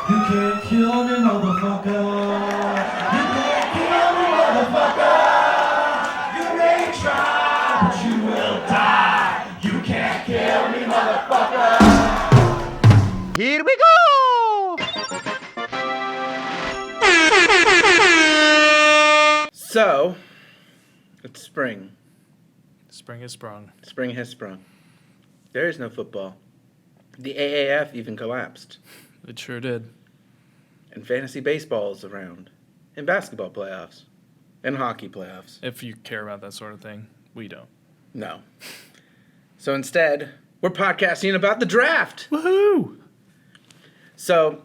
You can't kill me, motherfucker. You can't kill me, motherfucker. You may try, but you will die. You can't kill me, motherfucker. Here we go! So, it's spring. Spring has sprung. Spring has sprung. There is no football. The AAF even collapsed. It sure did. And fantasy baseball is around. And basketball playoffs. And hockey playoffs. If you care about that sort of thing, we don't. No. So instead, we're podcasting about the draft. Woohoo! So,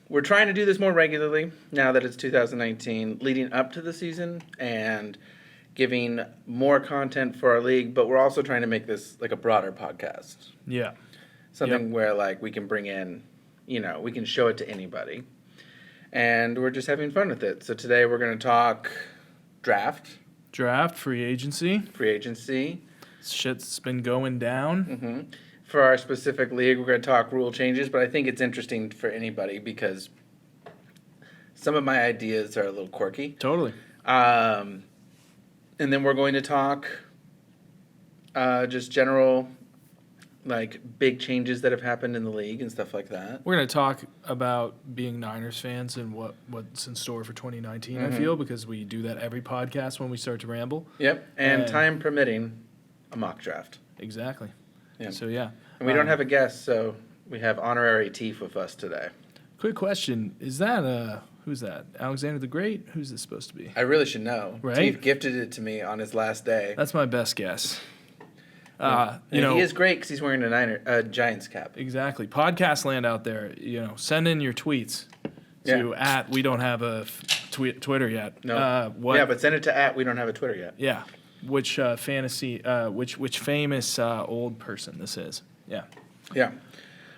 we're trying to do this more regularly now that it's 2019, leading up to the season and giving more content for our league, but we're also trying to make this like a broader podcast. Yeah. Something where like we can bring in, we can show it to anybody. And we're just having fun with it. So today we're going to talk draft. Draft, free agency. Free agency. Shit's been going down. Mm-hmm. For our specific league, we're going to talk rule changes, but I think it's interesting for anybody because some of my ideas are a little quirky. Totally. And then we're going to talk just general, like, big changes that have happened in the league and stuff like that. We're going to talk about being Niners fans and what's in store for 2019, I feel, because we do that every podcast when we start to ramble. Yep, and time permitting, a mock draft. Exactly. Yeah. So, yeah. And we don't have a guest, so we have Honorary Teef with us today. Quick question. Is that, who's that? Alexander the Great? Who's this supposed to be? I really should know. Right? Teef gifted it to me on his last day. That's my best guess. He is great because he's wearing a Giants cap. Exactly. Podcast land out there, send in your tweets to @we don't have a Twitter yet. No. But send it to @we don't have a Twitter yet. Yeah. Which which famous old person this is. Yeah. Yeah.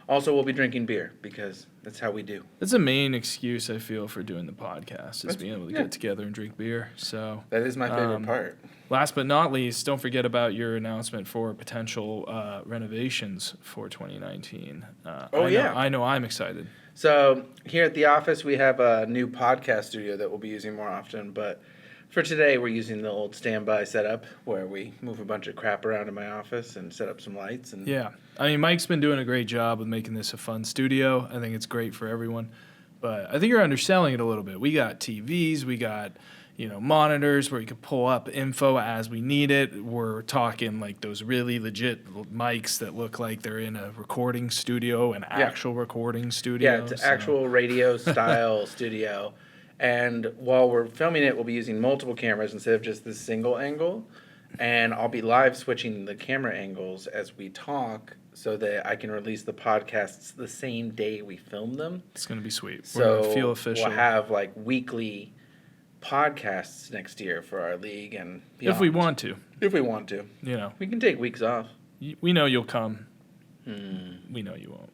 Also, we'll be drinking beer because that's how we do. That's the main excuse I feel for doing the podcast is being able to get together and drink beer. So that is my favorite part. Last but not least, don't forget about your announcement for potential renovations for 2019. I know I'm excited. So here at the office, we have a new podcast studio that we'll be using more often. But for today, we're using the old standby setup where we move a bunch of crap around in my office and set up some lights. And yeah. I mean, Mike's been doing a great job with making this a fun studio. I think it's great for everyone. But I think you're underselling it a little bit. We got TVs. We got monitors where you can pull up info as we need it. We're talking like those really legit mics that look like they're in a recording studio, an actual recording studio. Yeah, it's an actual radio style studio. And while we're filming it, we'll be using multiple cameras instead of just this single angle. And I'll be live switching the camera angles as we talk so that I can release the podcasts the same day we film them. It's going to be sweet. So we're going to feel official. We'll have like weekly podcasts next year for our league and beyond. If we want to. If we want to. We can take weeks off. We know you'll come. We know you won't.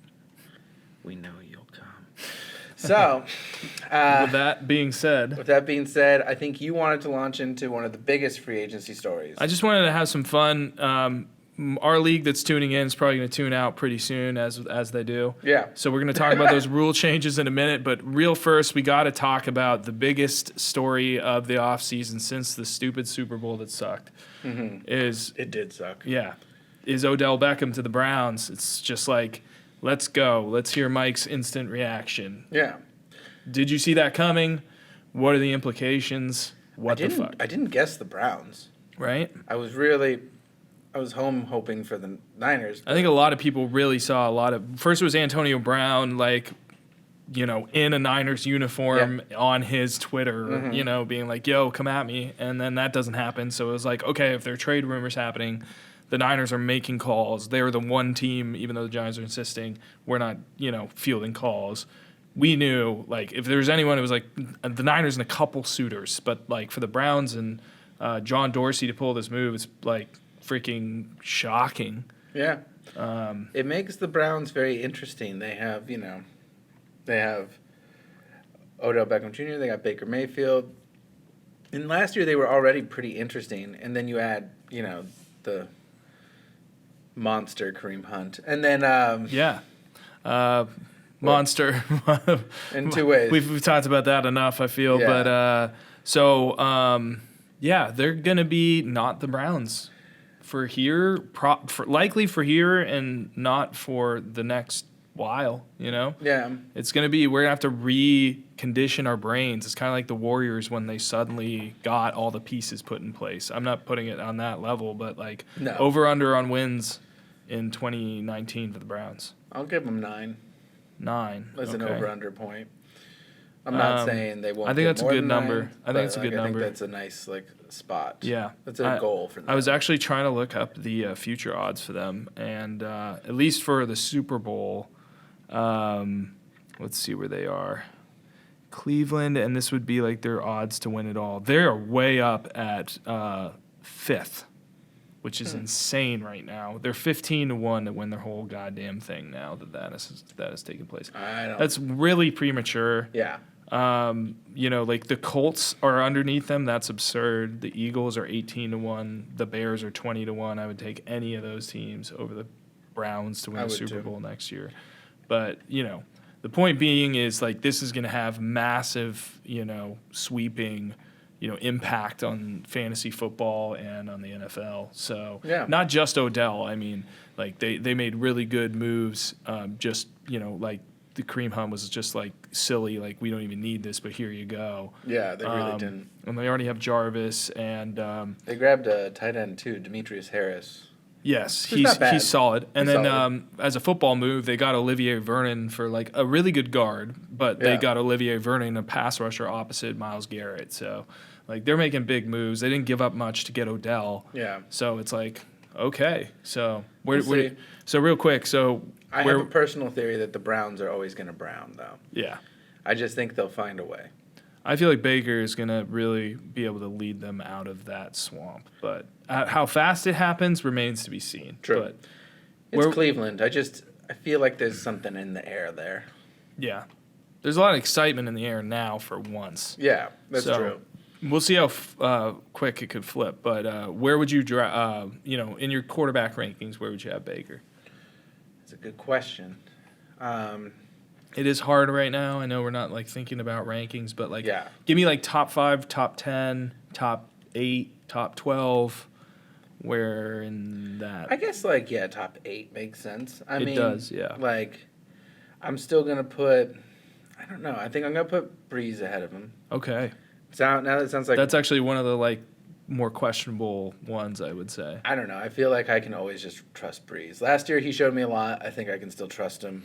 We know you'll come. So, with that being said, I think you wanted to launch into one of the biggest free agency stories. I just wanted to have some fun. Our league that's tuning in is probably going to tune out pretty soon, as they do. Yeah. So we're going to talk about those rule changes in a minute. But real first, we got to talk about the biggest story of the offseason since the stupid Super Bowl that sucked. It did suck. Yeah. Is Odell Beckham to the Browns. It's just like, let's go. Let's hear Mike's instant reaction. Yeah. Did you see that coming? What are the implications? What the fuck? I didn't guess the Browns. Right? I was home hoping for the Niners. I think a lot of people really saw first it was Antonio Brown, in a Niners uniform on his Twitter, being like, yo, come at me. And then that doesn't happen. So it was like, okay, if there are trade rumors happening, the Niners are making calls. They're the one team, even though the Giants are insisting, we're not, fielding calls. We knew, if there's anyone, it was the Niners and a couple suitors. But, for the Browns and John Dorsey to pull this move, it's, freaking shocking. Yeah. It makes the Browns very interesting. They have, Odell Beckham Jr., they got Baker Mayfield. And last year they were already pretty interesting. And then you add, the monster Kareem Hunt. And then monster. In two ways. We've talked about that enough, I feel. Yeah. But yeah, they're gonna be not the Browns for here, likely for here, and not for the next while. You know. Yeah. It's gonna be, we're gonna have to recondition our brains. It's kind of like the Warriors when they suddenly got all the pieces put in place. I'm not putting it on that level, but like No. over under on wins in 2019 for the Browns. I'll give them 9 9 as an okay. over-under point. I'm not saying they won't. I think get that's a more good than number. 9, I think it's a good I number. think that's a nice spot. Yeah, that's a goal for them. I was actually trying to look up the future odds for them, and at least for the Super Bowl, let's see where they are. Cleveland, and this would be like their odds to win it all. They're way up at 5th, which is insane right now. They're 15-1 to win their whole goddamn thing now that has taken place. That's really premature. Yeah. Like the Colts are underneath them. That's absurd. The Eagles are 18-1. The Bears are 20-1. I would take any of those teams over the Browns to win the Super Bowl next year. But, the point being is like this is going to have massive, sweeping, impact on fantasy football and on the NFL. So not just Odell. I mean, like they made really good moves. Like the Kareem Hunt was just like silly. Like we don't even need this, but here you go. Yeah, they really didn't. And they already have Jarvis and they grabbed a tight end too, Demetrius Harris. Yes, he's solid. And then as a football move, they got Olivier Vernon for like a really good guard, but they got Olivier Vernon, a pass rusher opposite Myles Garrett. So like they're making big moves. They didn't give up much to get Odell. Yeah. So it's like, okay. So see. Real quick, I have a personal theory that the Browns are always going to Brown though. Yeah. I just think they'll find a way. I feel like Baker is going to really be able to lead them out of that swamp. But how fast it happens remains to be seen. True. But it's Cleveland. I feel like there's something in the air there. Yeah. There's a lot of excitement in the air now for once. Yeah, that's true. We'll see how quick it could flip. But where would you in your quarterback rankings, where would you have Baker? That's a good question. It is hard right now. I know we're not like thinking about rankings, but like, yeah. Give me like top 5, top 10, top 8, top 12. Where in that? I guess top 8 makes sense. It does, yeah. Like, I'm still gonna put. I don't know. I think I'm gonna put Breeze ahead of him. Okay. Now that sounds like that's actually one of the like more questionable ones, I would say. I don't know. I feel like I can always just trust Breeze. Last year he showed me a lot. I think I can still trust him.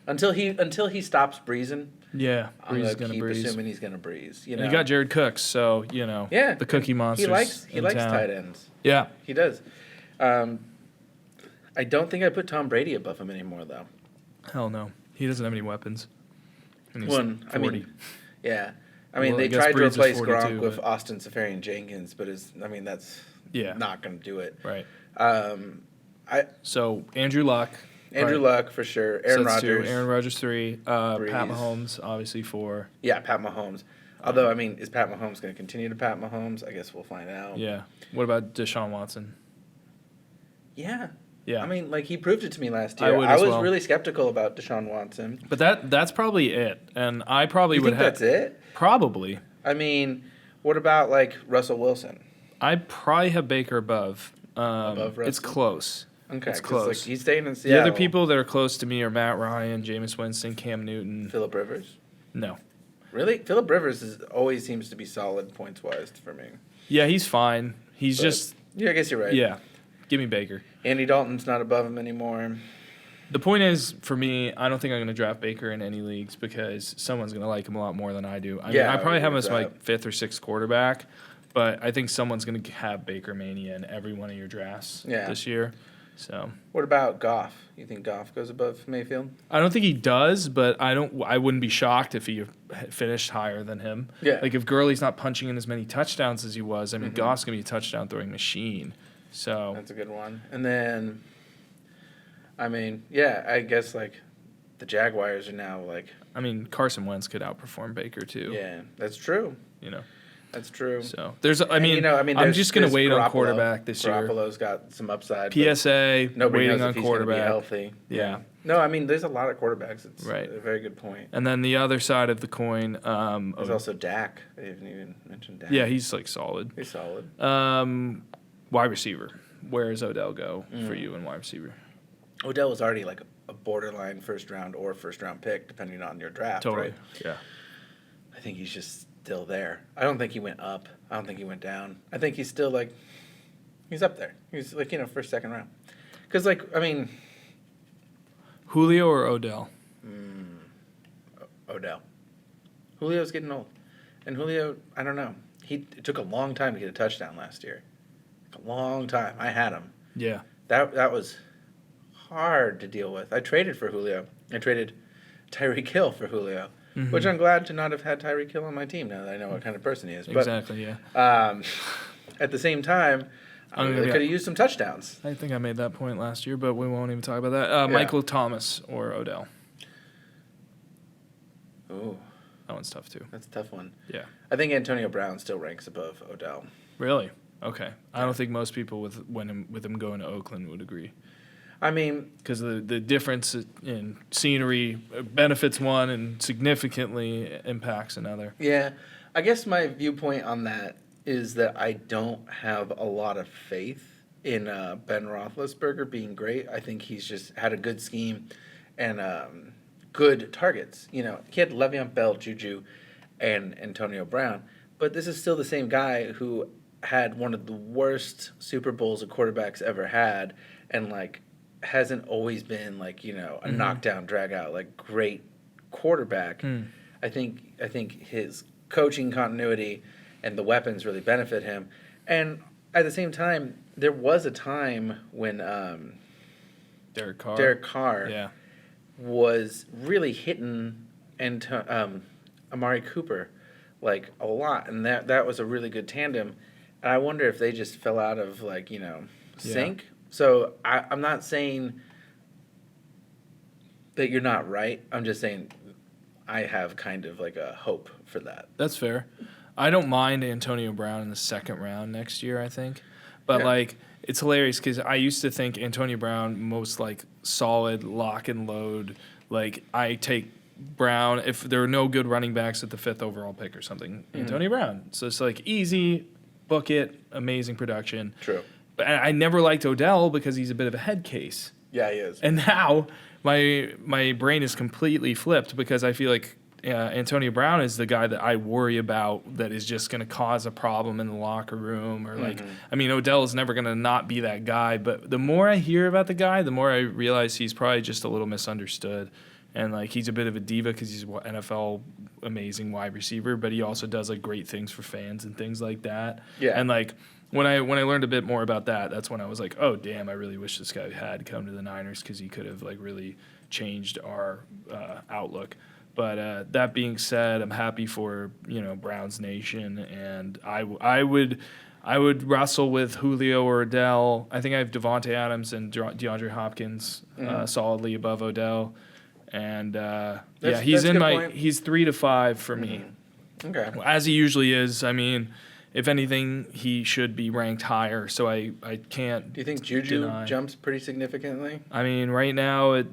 Until he stops breezing. Yeah, I'm gonna keep assuming he's gonna breeze. You got Jared Cooks, so the Cookie Monster. He likes tight ends. Yeah, he does. I don't think I put Tom Brady above him anymore though. Hell no, he doesn't have any weapons. And he's 40. They tried to replace 42, Gronk with Austin Seferian-Jenkins, but that's not gonna do it. Right. So Andrew Luck. Andrew Luck for sure. Aaron Rodgers. 2. Aaron Rodgers 3. Pat Mahomes obviously 4. Yeah, Pat Mahomes. Although is Pat Mahomes going to continue to Pat Mahomes? I guess we'll find out. Yeah. What about Deshaun Watson? Yeah. Yeah. he proved it to me last year. I was really skeptical about Deshaun Watson. But that's probably it. And I probably would have. That's it? Probably. What about Russell Wilson? I probably have Baker above. Above Russell? It's close. Okay, it's close. He's staying in Seattle. The other people that are close to me are Matt Ryan, Jameis Winston, Cam Newton. Phillip Rivers? No. Really? Phillip Rivers always seems to be solid points-wise for me. Yeah, he's fine. Yeah, I guess you're right. Yeah. Give me Baker. Andy Dalton's not above him anymore. The point is, for me, I don't think I'm going to draft Baker in any leagues because someone's going to like him a lot more than I do. I probably have him as my 5th or 6th quarterback, but I think someone's going to have Baker Mania in every one of your drafts this year. So. What about Goff? You think Goff goes above Mayfield? I don't think he does, but I wouldn't be shocked if he finished higher than him. Yeah. Like if Gurley's not punching in as many touchdowns as he was, Goff's gonna be a touchdown throwing machine. So that's a good one. And then, I guess the Jaguars are now Carson Wentz could outperform Baker too. Yeah, that's true. That's true. So I'm just going to wait on quarterback this year. Garoppolo's got some upside. PSA, nobody waiting knows on if he's quarterback. Gonna be healthy. Yeah. No, I mean, there's a lot of quarterbacks. It's Right. a very good point. And then the other side of the coin, There's also Dak. I haven't even mentioned Dak. yeah, he's like solid. He's solid. Wide receiver. Where does Odell go for you in wide receiver? Odell was already like a borderline first round or first round pick, depending on your draft. Totally. Right? Yeah. I think he's just still there. I don't think he went up. I don't think he went down. I think he's still like, he's up there. He's like, first, second round. Because, like, I mean, Julio or Odell? Odell. Julio's getting old. And Julio, I don't know. It took a long time to get a touchdown last year. A long time. I had him. Yeah. That was hard to deal with. I traded for Julio. I traded Tyreek Hill for Julio, which I'm glad to not have had Tyreek Hill on my team now that I know what kind of person he is. But, Exactly, yeah. At the same time, I really could have used some touchdowns. I think I made that point last year, but we won't even talk about that. Michael Thomas or Odell? Ooh, That one's tough, too. that's a tough one. Yeah. I think Antonio Brown still ranks above Odell. Really? Okay. I don't think most people with him going to Oakland would agree. I mean, Because the difference in scenery benefits one and significantly impacts another. yeah, I guess my viewpoint on that is that I don't have a lot of faith in Ben Roethlisberger being great. I think he's just had a good scheme and good targets. He had Le'Veon Bell, Juju, and Antonio Brown, but this is still the same guy who had one of the worst Super Bowls a quarterback's ever had, and like hasn't always been like a knockdown, drag out like great quarterback. I think his coaching continuity and the weapons really benefit him, and at the same time, there was a time when Derek Carr. Yeah. Was really hitting Amari Cooper like a lot, and that was a really good tandem. And I wonder if they just fell out of sync. So I'm not saying that you're not right. I'm just saying I have kind of like a hope for that. That's fair. I don't mind Antonio Brown in the second round next year, I think. But, it's hilarious because I used to think Antonio Brown most, solid lock and load. Like, I take Brown, if there are no good running backs at the 5th overall pick or something, Antonio Brown. So it's, easy, book it, amazing production. True. But I never liked Odell because he's a bit of a head case. Yeah, he is. And now my brain is completely flipped because I feel like Antonio Brown is the guy that I worry about that is just going to cause a problem in the locker room or Odell is never going to not be that guy. But the more I hear about the guy, the more I realize he's probably just a little misunderstood. And he's a bit of a diva because he's an NFL amazing wide receiver, but he also does great things for fans and things like that. Yeah. And when I learned a bit more about that, that's when I was like, oh damn, I really wish this guy had come to the Niners because he could have really changed our outlook. But that being said, I'm happy for Browns Nation, and I would wrestle with Julio or Odell. I think I have Devontae Adams and DeAndre Hopkins solidly above Odell, and he's 3 to 5 for me. Okay. As he usually is. I mean, if anything, he should be ranked higher. So I can't. Do you think Juju jumps pretty significantly? I mean, right now at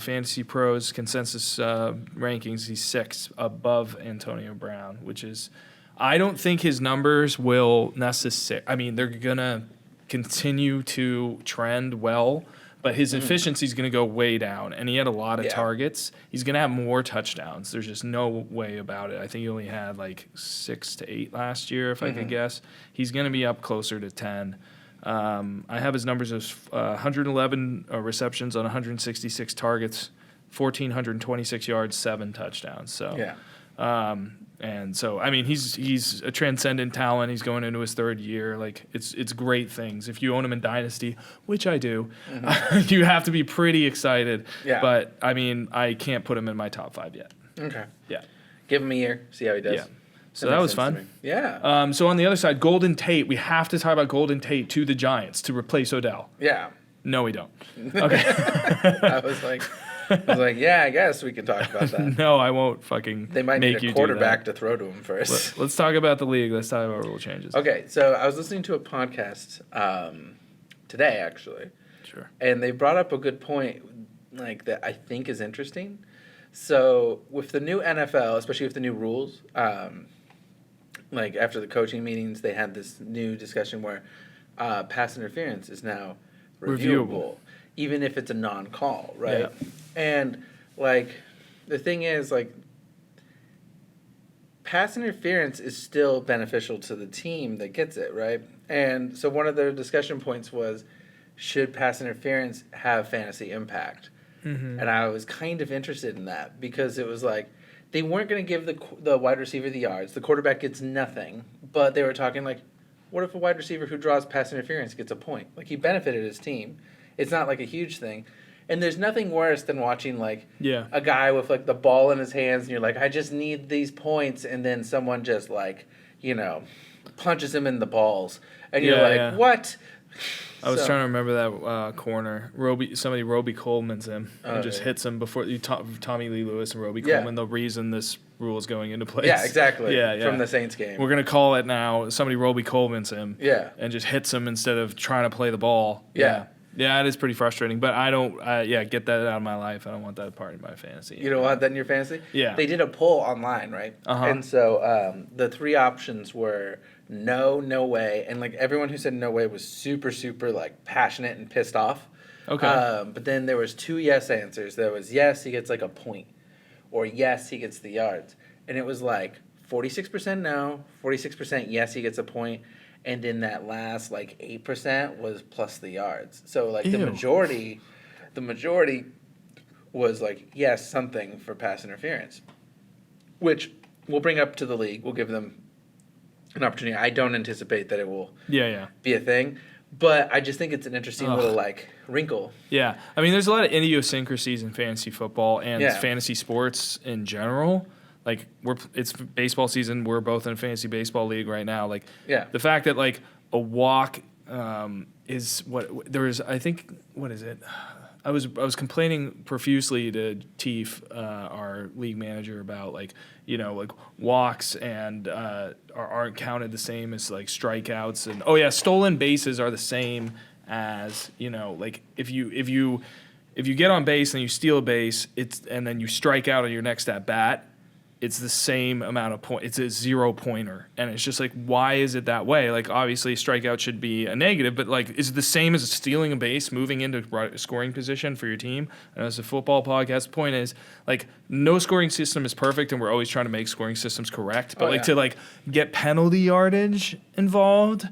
Fantasy Pros consensus rankings, he's 6 above Antonio Brown, which is, I don't think his numbers will necessarily. I mean, they're gonna continue to trend well, but his efficiency is going to go way down. And he had a lot of targets. He's going to have more touchdowns. There's just no way about it. I think he only had 6 to 8 last year, if I could guess. He's going to be up closer to 10. I have his numbers as 111 receptions on 166 targets, 1,426 yards, 7 touchdowns. So, and so, I mean, he's a transcendent talent. He's going into his 3rd year. It's great things. If you own him in Dynasty, which I do, you have to be pretty excited. Yeah. But, I mean, I can't put him in my top 5 yet. Okay. Yeah. Give him a year. See how he does. Yeah. So that was fun. Yeah. So on the other side, Golden Tate. We have to talk about Golden Tate to the Giants to replace Odell. Yeah. No, we don't. Okay. I was like, yeah, I guess we can talk about that. No, I won't fucking. They might need a quarterback to throw to him first. Let's talk about the league. Let's talk about rule changes. Okay, so I was listening to a podcast today, actually. Sure. And they brought up a good point. that I think is interesting. So with the new NFL, especially with the new rules, like after the coaching meetings, they had this new discussion where pass interference is now reviewable, even if it's a non-call, right? Yeah. And like the thing is, like, pass interference is still beneficial to the team that gets it, right? And so one of their discussion points was, should pass interference have fantasy impact? Mm-hmm. And I was kind of interested in that because it was like they weren't going to give the wide receiver the yards. The quarterback gets nothing, but they were talking like, what if a wide receiver who draws pass interference gets a point? Like, he benefited his team. It's not like a huge thing. And there's nothing worse than watching like a guy with like the ball in his hands and you're like, I just need these points, and then someone just like, punches him in the balls. And you're like, what? I was trying to remember that corner. Somebody Roby Coleman's him and just hits him before Tommy Lee Lewis and Roby Coleman. The reason this rule is going into place. Yeah, exactly. From the Saints game. We're gonna call it now. Somebody Roby Coleman's him. Yeah. And just hits him instead of trying to play the ball. Yeah. Yeah, it is pretty frustrating, but I don't. Get that out of my life. I don't want that part of my fantasy. You don't want that in your fantasy? Yeah. They did a poll online, right? Uh-huh. And so the three options were no, no way, and like everyone who said no way was super, super like passionate and pissed off. Okay. But then there was two yes answers. There was yes, he gets like a point, or yes, he gets the yards, and it was like 46% no, 46% yes, he gets a point. And then that last like 8% was plus the yards. So like the majority was like yes, something for pass interference, which we'll bring up to the league. We'll give them an opportunity. I don't anticipate that it will be a thing, but I just think it's an interesting little like wrinkle. Yeah, I mean, there's a lot of idiosyncrasies in fantasy football and fantasy sports in general. Like it's baseball season. We're both in a fantasy baseball league right now. Like the fact that like a walk is what there is. I think what is it? I was complaining profusely to Teef, our league manager, about like walks and aren't counted the same as like strikeouts, and stolen bases are the same as like if you get on base and you steal a base, and then you strike out on your next at bat. It's the same amount of points. It's a 0-pointer. And it's just like, why is it that way? Like, obviously, strikeout should be a negative, but, like, is it the same as stealing a base, moving into scoring position for your team? And as a football podcast, the point is, like, no scoring system is perfect, and we're always trying to make scoring systems correct. But, to, like, get penalty yardage involved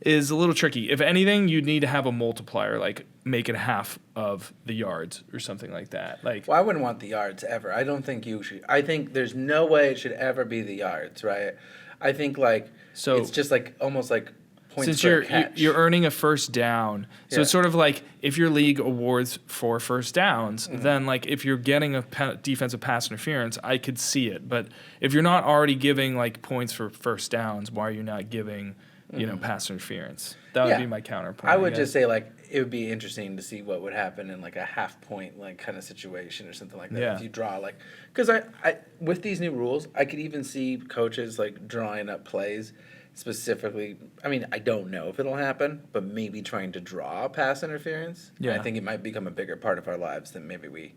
is a little tricky. If anything, you'd need to have a multiplier, like make it half of the yards or something like that. Like, well, I wouldn't want the yards ever. I don't think you should. I think there's no way it should ever be the yards, right? I think like it's just like almost like points since for a catch. You're earning a first down, so it's sort of like if your league awards for first downs, then like if you're getting a defensive pass interference, I could see it. But if you're not already giving like points for first downs, why are you not giving pass interference? That would be my counterpoint. I would just say like it would be interesting to see what would happen in like a half point like kind of situation or something like that. Yeah. If you draw like, because I with these new rules, I could even see coaches like drawing up plays specifically. I mean, I don't know if it'll happen, but maybe trying to draw pass interference. Yeah. And I think it might become a bigger part of our lives than maybe we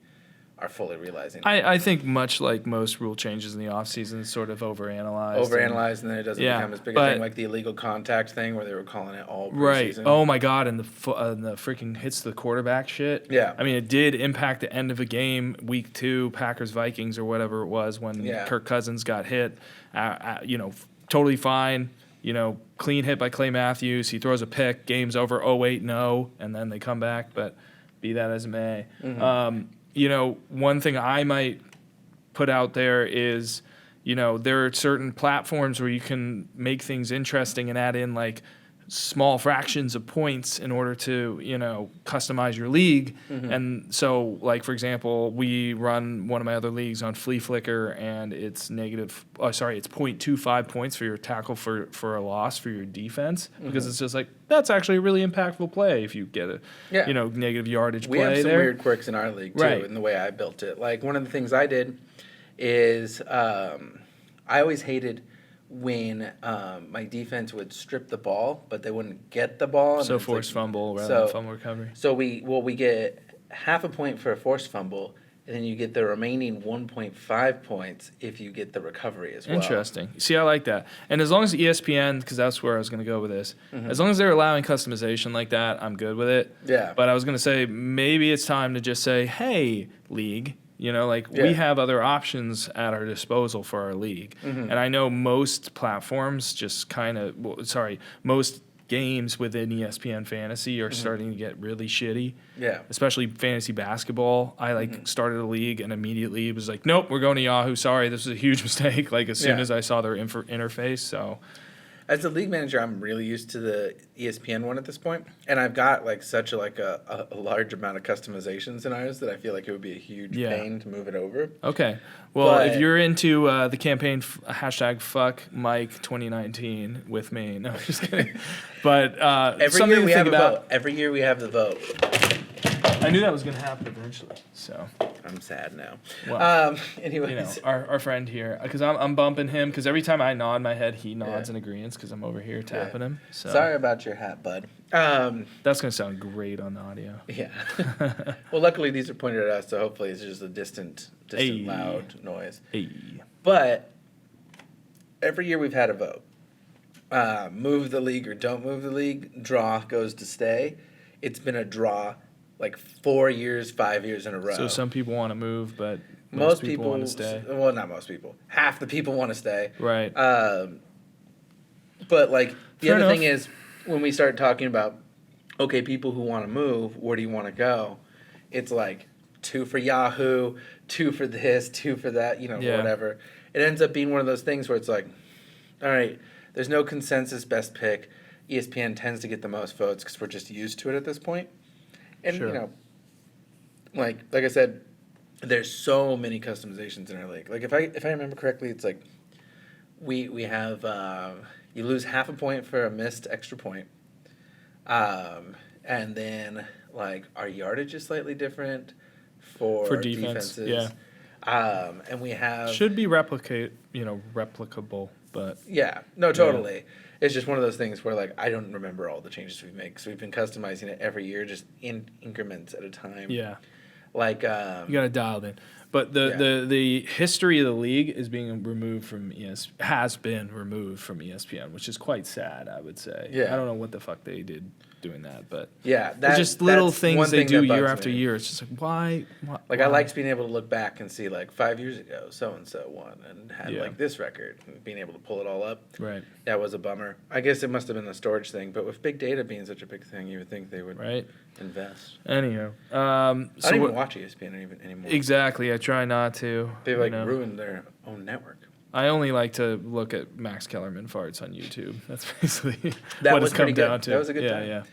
are fully realizing. I think much like most rule changes in the offseason, it's sort of overanalyzed. And then it doesn't become as big a thing, like the illegal contact thing where they were calling it all preseason. Right. Oh, my God, and the freaking hits the quarterback shit. Yeah. I mean, it did impact the end of a game, week 2, Packers-Vikings or whatever it was when Kirk Cousins got hit. Totally fine. Clean hit by Clay Matthews. He throws a pick. Game's over. Oh, wait, no. And then they come back, but be that as it may. One thing I might put out there is, there are certain platforms where you can make things interesting and add in like small fractions of points in order to, customize your league. And so, like, for example, we run one of my other leagues on Flea Flicker, and it's it's 0.25 points for your tackle for a loss for your defense, because it's just like, that's actually a really impactful play if you get a, negative yardage play there. We have some weird quirks in our league, too, in the way I built it. Like, one of the things I did is I always hated when my defense would strip the ball, but they wouldn't get the ball. So forced fumble rather than fumble recovery. So we get half a point for a forced fumble, and then you get the remaining 1.5 points if you get the recovery as well. Interesting. See, I like that. And as long as ESPN, because that's where I was going to go with this, as long as they're allowing customization like that, I'm good with it. Yeah. But I was going to say maybe it's time to just say, hey, league, we Yeah. have other options at our disposal for our league. And I know most platforms just most games within ESPN Fantasy are starting to get really shitty. Yeah. Especially fantasy basketball. I started a league and immediately it was like, nope, we're going to Yahoo. Sorry, this is a huge mistake. As soon as I saw their interface. So, as a league manager, I'm really used to the ESPN one at this point, and I've got such a large amount of customizations in ours that I feel like it would be a huge pain to move it over. Okay. Well, if you're into the campaign hashtag fuck Mike 2019 with me, no, I'm just kidding. But every year we have a vote. Every year we have the vote. I knew that was going to happen eventually. So I'm sad now. Well, anyways, our friend here, because I'm bumping him because every time I nod my head, he nods in agreement because I'm over here tapping him. So sorry about your hat, bud. That's going to sound great on the audio. Yeah. Well, luckily these are pointed at us, so hopefully it's just a distant loud noise. Hey. But every year we've had a vote. Move the league or don't move the league. Draw goes to stay. It's been a draw 4 years, 5 years in a row. So some people want to move, but most people want to stay. Well, not most people. Half the people want to stay. Right. But the other thing is when we start talking about, okay, people who want to move, where do you want to go? It's 2 for Yahoo, 2 for this, 2 for that, whatever. It ends up being one of those things where it's all right, there's no consensus best pick. ESPN tends to get the most votes because we're just used to it at this point. And, like I said, there's so many customizations in our league. If I remember correctly, it's we have you lose half a point for a missed extra point. And then, our yardage is slightly different for defenses. Yeah. And we have... Should be replicable, but... Yeah. No, totally. Yeah. It's just one of those things where, I don't remember all the changes we've made because we've been customizing it every year, just in increments at a time. Yeah. You got to dial it in. But the history of the league is being removed from has been removed from ESPN, which is quite sad, I would say. Yeah. I don't know what the fuck they did doing that, but just little things they do year after year. It's just why? I liked being able to look back and see 5 years ago so and so won and had this record, and being able to pull it all up. Right. That was a bummer. I guess it must have been the storage thing, but with big data being such a big thing, you would think they would invest. Anyhow, I don't even watch ESPN anymore. Exactly. I try not to. They've ruined their own network. I only like to look at Max Kellerman farts on YouTube. That's basically what it's come down to. That was a good time. Yeah.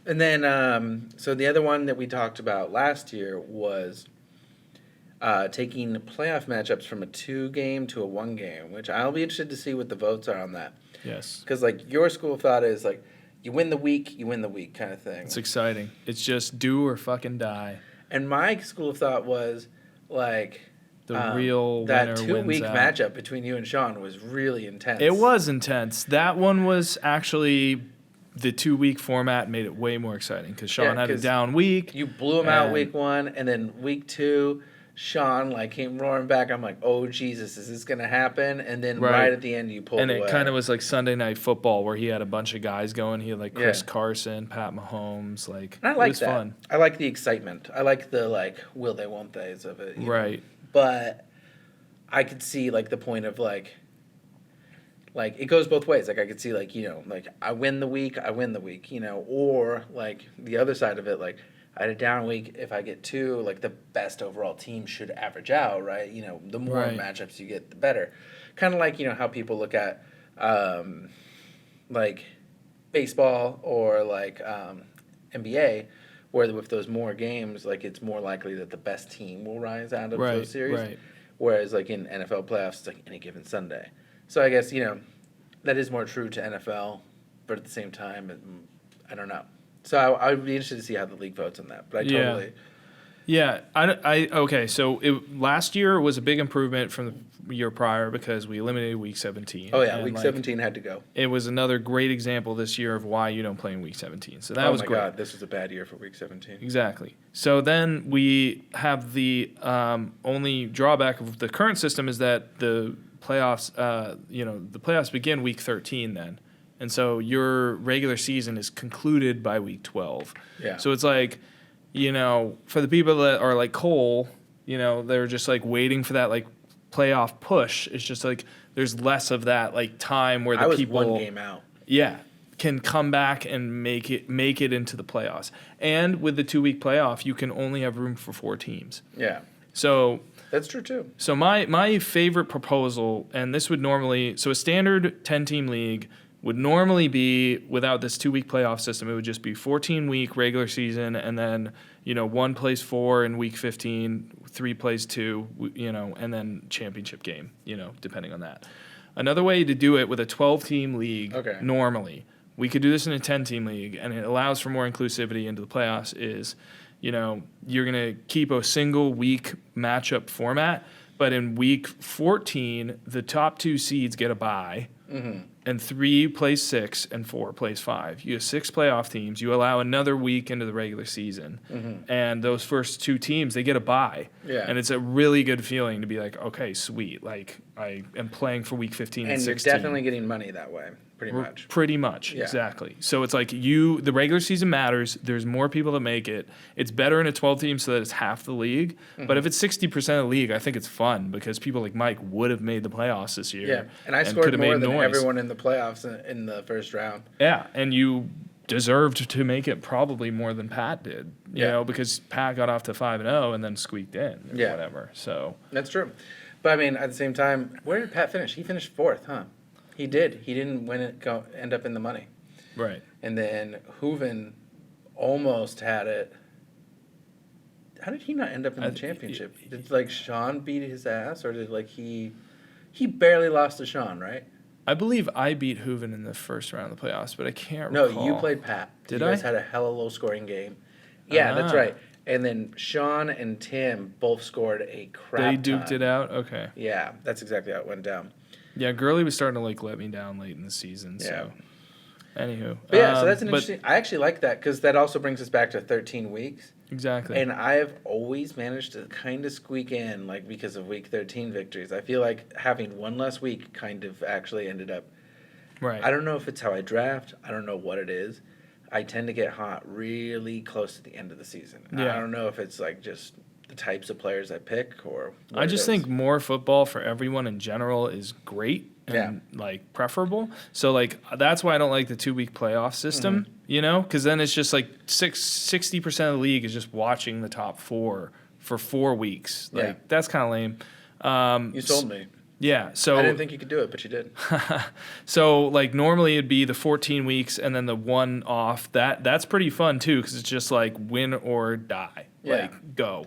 And then, so the other one that we talked about last year was taking playoff matchups from a 2-game to a 1-game, which I'll be interested to see what the votes are on that. Yes. Because, your school of thought is, you win the week kind of thing. It's exciting. It's just do or fucking die. And my school of thought was, the real that winner 2-week wins out. matchup between you and Sean was really intense. It was intense. That one was actually the 2-week format made it way more exciting because Sean had a down week. You blew him out week 1, and then week 2, Sean came roaring back. I'm like, oh Jesus, is this gonna happen? And then right at the end, you pulled away. And it kind of was like Sunday Night Football where he had a bunch of guys going. He had Chris Carson, Pat Mahomes. And I like it was that. Fun. I like the excitement. I like the will they, won't theys of it. Right. But I could see the point of it goes both ways. I could see I win the week, or the other side of it, I had a down week. If I get 2, the best overall team should average out, right? The more matchups you get, the better. Kind of how people look at baseball or NBA, where with those more games, it's more likely that the best team will rise out of those series. Right. Whereas in NFL playoffs, it's any given Sunday. So I guess that is more true to NFL, but at the same time, I don't know. So I would be interested to see how the league votes on that. But Yeah, okay. So last year was a big improvement from the year prior because we eliminated week 17. Oh yeah, and, week 17 had to go. It was another great example this year of why you don't play in week 17. So that was great. Oh my God, this was a bad year for week 17. Exactly. So then we have the only drawback of the current system is that the playoffs, the playoffs begin week 13 then. And so your regular season is concluded by week 12. Yeah. So it's like, for the people that are like Cole, they're just like waiting for that like playoff push. It's just like there's less of that like time where I was people one game out. Yeah, can come back and make it into the playoffs. And with the 2-week playoff, you can only have room for 4 teams. Yeah. So That's true too. so my favorite proposal, and this would normally, so a standard 10-team league would normally be, without this 2-week playoff system, it would just be 14-week regular season, and then, 1 plays 4 in week 15, 3 plays 2, and then championship game, depending on that. Another way to do it with a 12-team league, normally, we could do this in a 10-team league, and it allows for more inclusivity into the playoffs, is, you're going to keep a single week matchup format, but in week 14, the top 2 seeds get a bye, and 3 plays 6 and 4 plays 5. You have 6 playoff teams. You allow another week into the regular season, and those first 2 teams, they get a bye. Yeah. And it's a really good feeling to be like, okay, sweet. Like, I am playing for week 15 and 16. You're definitely getting money that way, pretty much. Pretty much, Yeah. exactly. So it's like the regular season matters. There's more people that make it. It's better in a 12 team so that it's half the league. But if it's 60% of the league, I think it's fun because people like Mike would have made the playoffs this year. Yeah, and I could scored have more made than noise. everyone in the playoffs in the first round. Yeah, and you deserved to make it probably more than Pat did, because Pat got off to 5-0 and then squeaked in or whatever. So That's true. But I mean, at the same time, where did Pat finish? He finished 4th, huh? He did. He didn't win it, end up in the money. right. And then Hooven almost had it. How did he not end up in the championship? Did like Sean beat his ass, or did like he barely lost to Sean, right? I believe I beat Hooven in the first round of the playoffs, but I can't No, recall. you played Pat. Did you guys I? had a hella low scoring game. Yeah, that's Ah. right. And then Sean and Tim both scored a crap They duked ton. it out? Okay. Yeah, that's exactly how it went down. Yeah, Gurley was starting to like let me down late in the season. So, anywho, But yeah, so that's an interesting. I actually like that because that also brings us back to 13 weeks. Exactly. And I've always managed to kind of squeak in, like because of week 13 victories. I feel like having one less week kind of actually ended up. right. I don't know if it's how I draft. I don't know what it is. I tend to get hot really close to the end of the season. Yeah. I don't know if it's like just the types of players I pick or. What I it just is. think more football for everyone in general is great and like preferable. So like that's why I don't like the 2-week playoff system, because then it's just like 60% of the league is just watching the top 4 for 4 weeks. Like Yeah. that's kind of lame. You sold me. Yeah. So I didn't think you could do it, but you did. So like normally it'd be the 14 weeks and then the 1 off. That's pretty fun too because it's just like win or die. Yeah. Like go.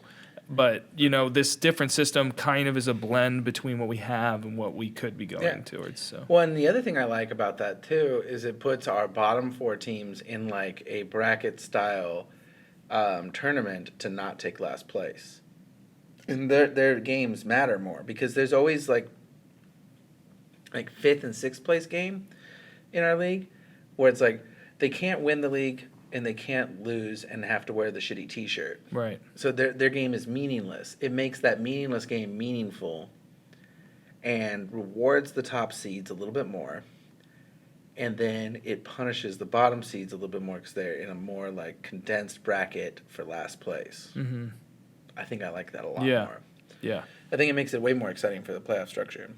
But this different system kind of is a blend between what we have and what we could be going towards. So Well, and the other thing I like about that too is it puts our bottom 4 teams in like a bracket style tournament to not take last place. And their games matter more because there's always like 5th and 6th place game in our league where it's like they can't win the league and they can't lose and have to wear the shitty t-shirt. right. So their game is meaningless. It makes that meaningless game meaningful and rewards the top seeds a little bit more. And then it punishes the bottom seeds a little bit more because they're in a more like condensed bracket for last place. Mm-hmm. I think I like that a lot more. Yeah. I think it makes it way more exciting for the playoff structure.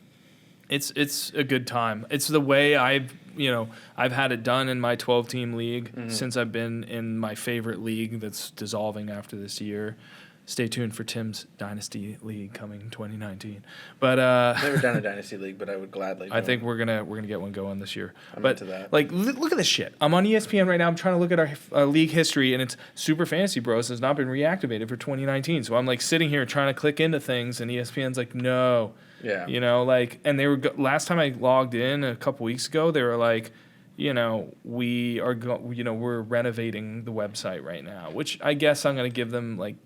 It's a good time. It's the way I've had it done in my 12-team league since I've been in my favorite league that's dissolving after this year. Stay tuned for Tim's Dynasty League coming 2019. But I've never done a Dynasty League, but I would gladly do I think it. we're gonna get one going this year. I'm but into that. like, look at this shit. I'm on ESPN right now. I'm trying to look at our league history, and it's Super Fantasy Bros has not been reactivated for 2019. So I'm like sitting here trying to click into things, and ESPN's like, no. Yeah. And they were last time I logged in a couple weeks ago, they were like, we're renovating the website right now, which I guess I'm gonna give them like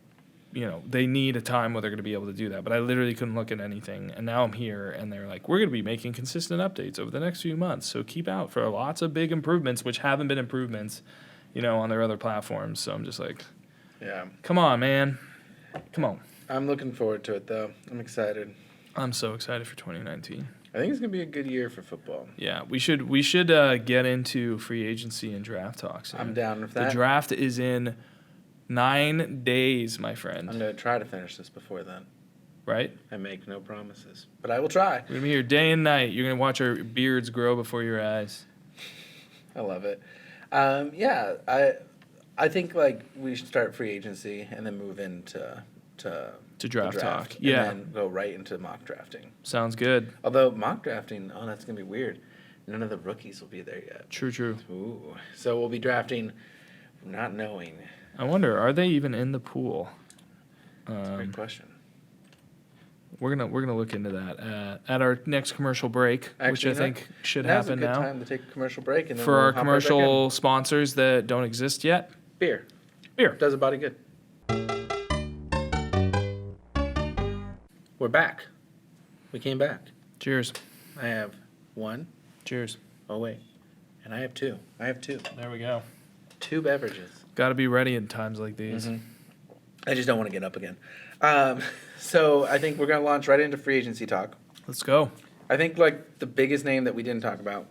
they need a time where they're going to be able to do that. But I literally couldn't look at anything. And now I'm here, and they're like, we're going to be making consistent updates over the next few months. So keep out for lots of big improvements, which haven't been improvements, on their other platforms. So I'm just like, Yeah. come on, man. Come on. I'm looking forward to it, though. I'm excited. I'm so excited for 2019. I think it's going to be a good year for football. Yeah, we should get into free agency and draft talks. I'm down with that. The draft is in 9 days, my friend. I'm going to try to finish this before then. Right? I make no promises, but I will try. We're going to be here day and night. You're going to watch our beards grow before your eyes. I love it. Yeah, I think we should start free agency and then move into To draft talk. and Yeah. then go right into mock drafting. Sounds good. Although mock drafting, that's going to be weird. None of the rookies will be there yet. True. Ooh. So we'll be drafting not knowing. I wonder, are they even in the pool? That's a great question. We're gonna look into that at our next commercial break, which I think should happen now. Now's a good time to take a commercial break. And then For we'll our hop right back commercial sponsors that don't exist yet. in. Beer. Does a body good. We're back. We came back. Cheers. I have one. Cheers. Oh, wait. And I have two. There we go. 2 beverages. Got to be ready in times like these. Mm-hmm. I just don't want to get up again. So I think we're going to launch right into free agency talk. Let's go. I think the biggest name that we didn't talk about,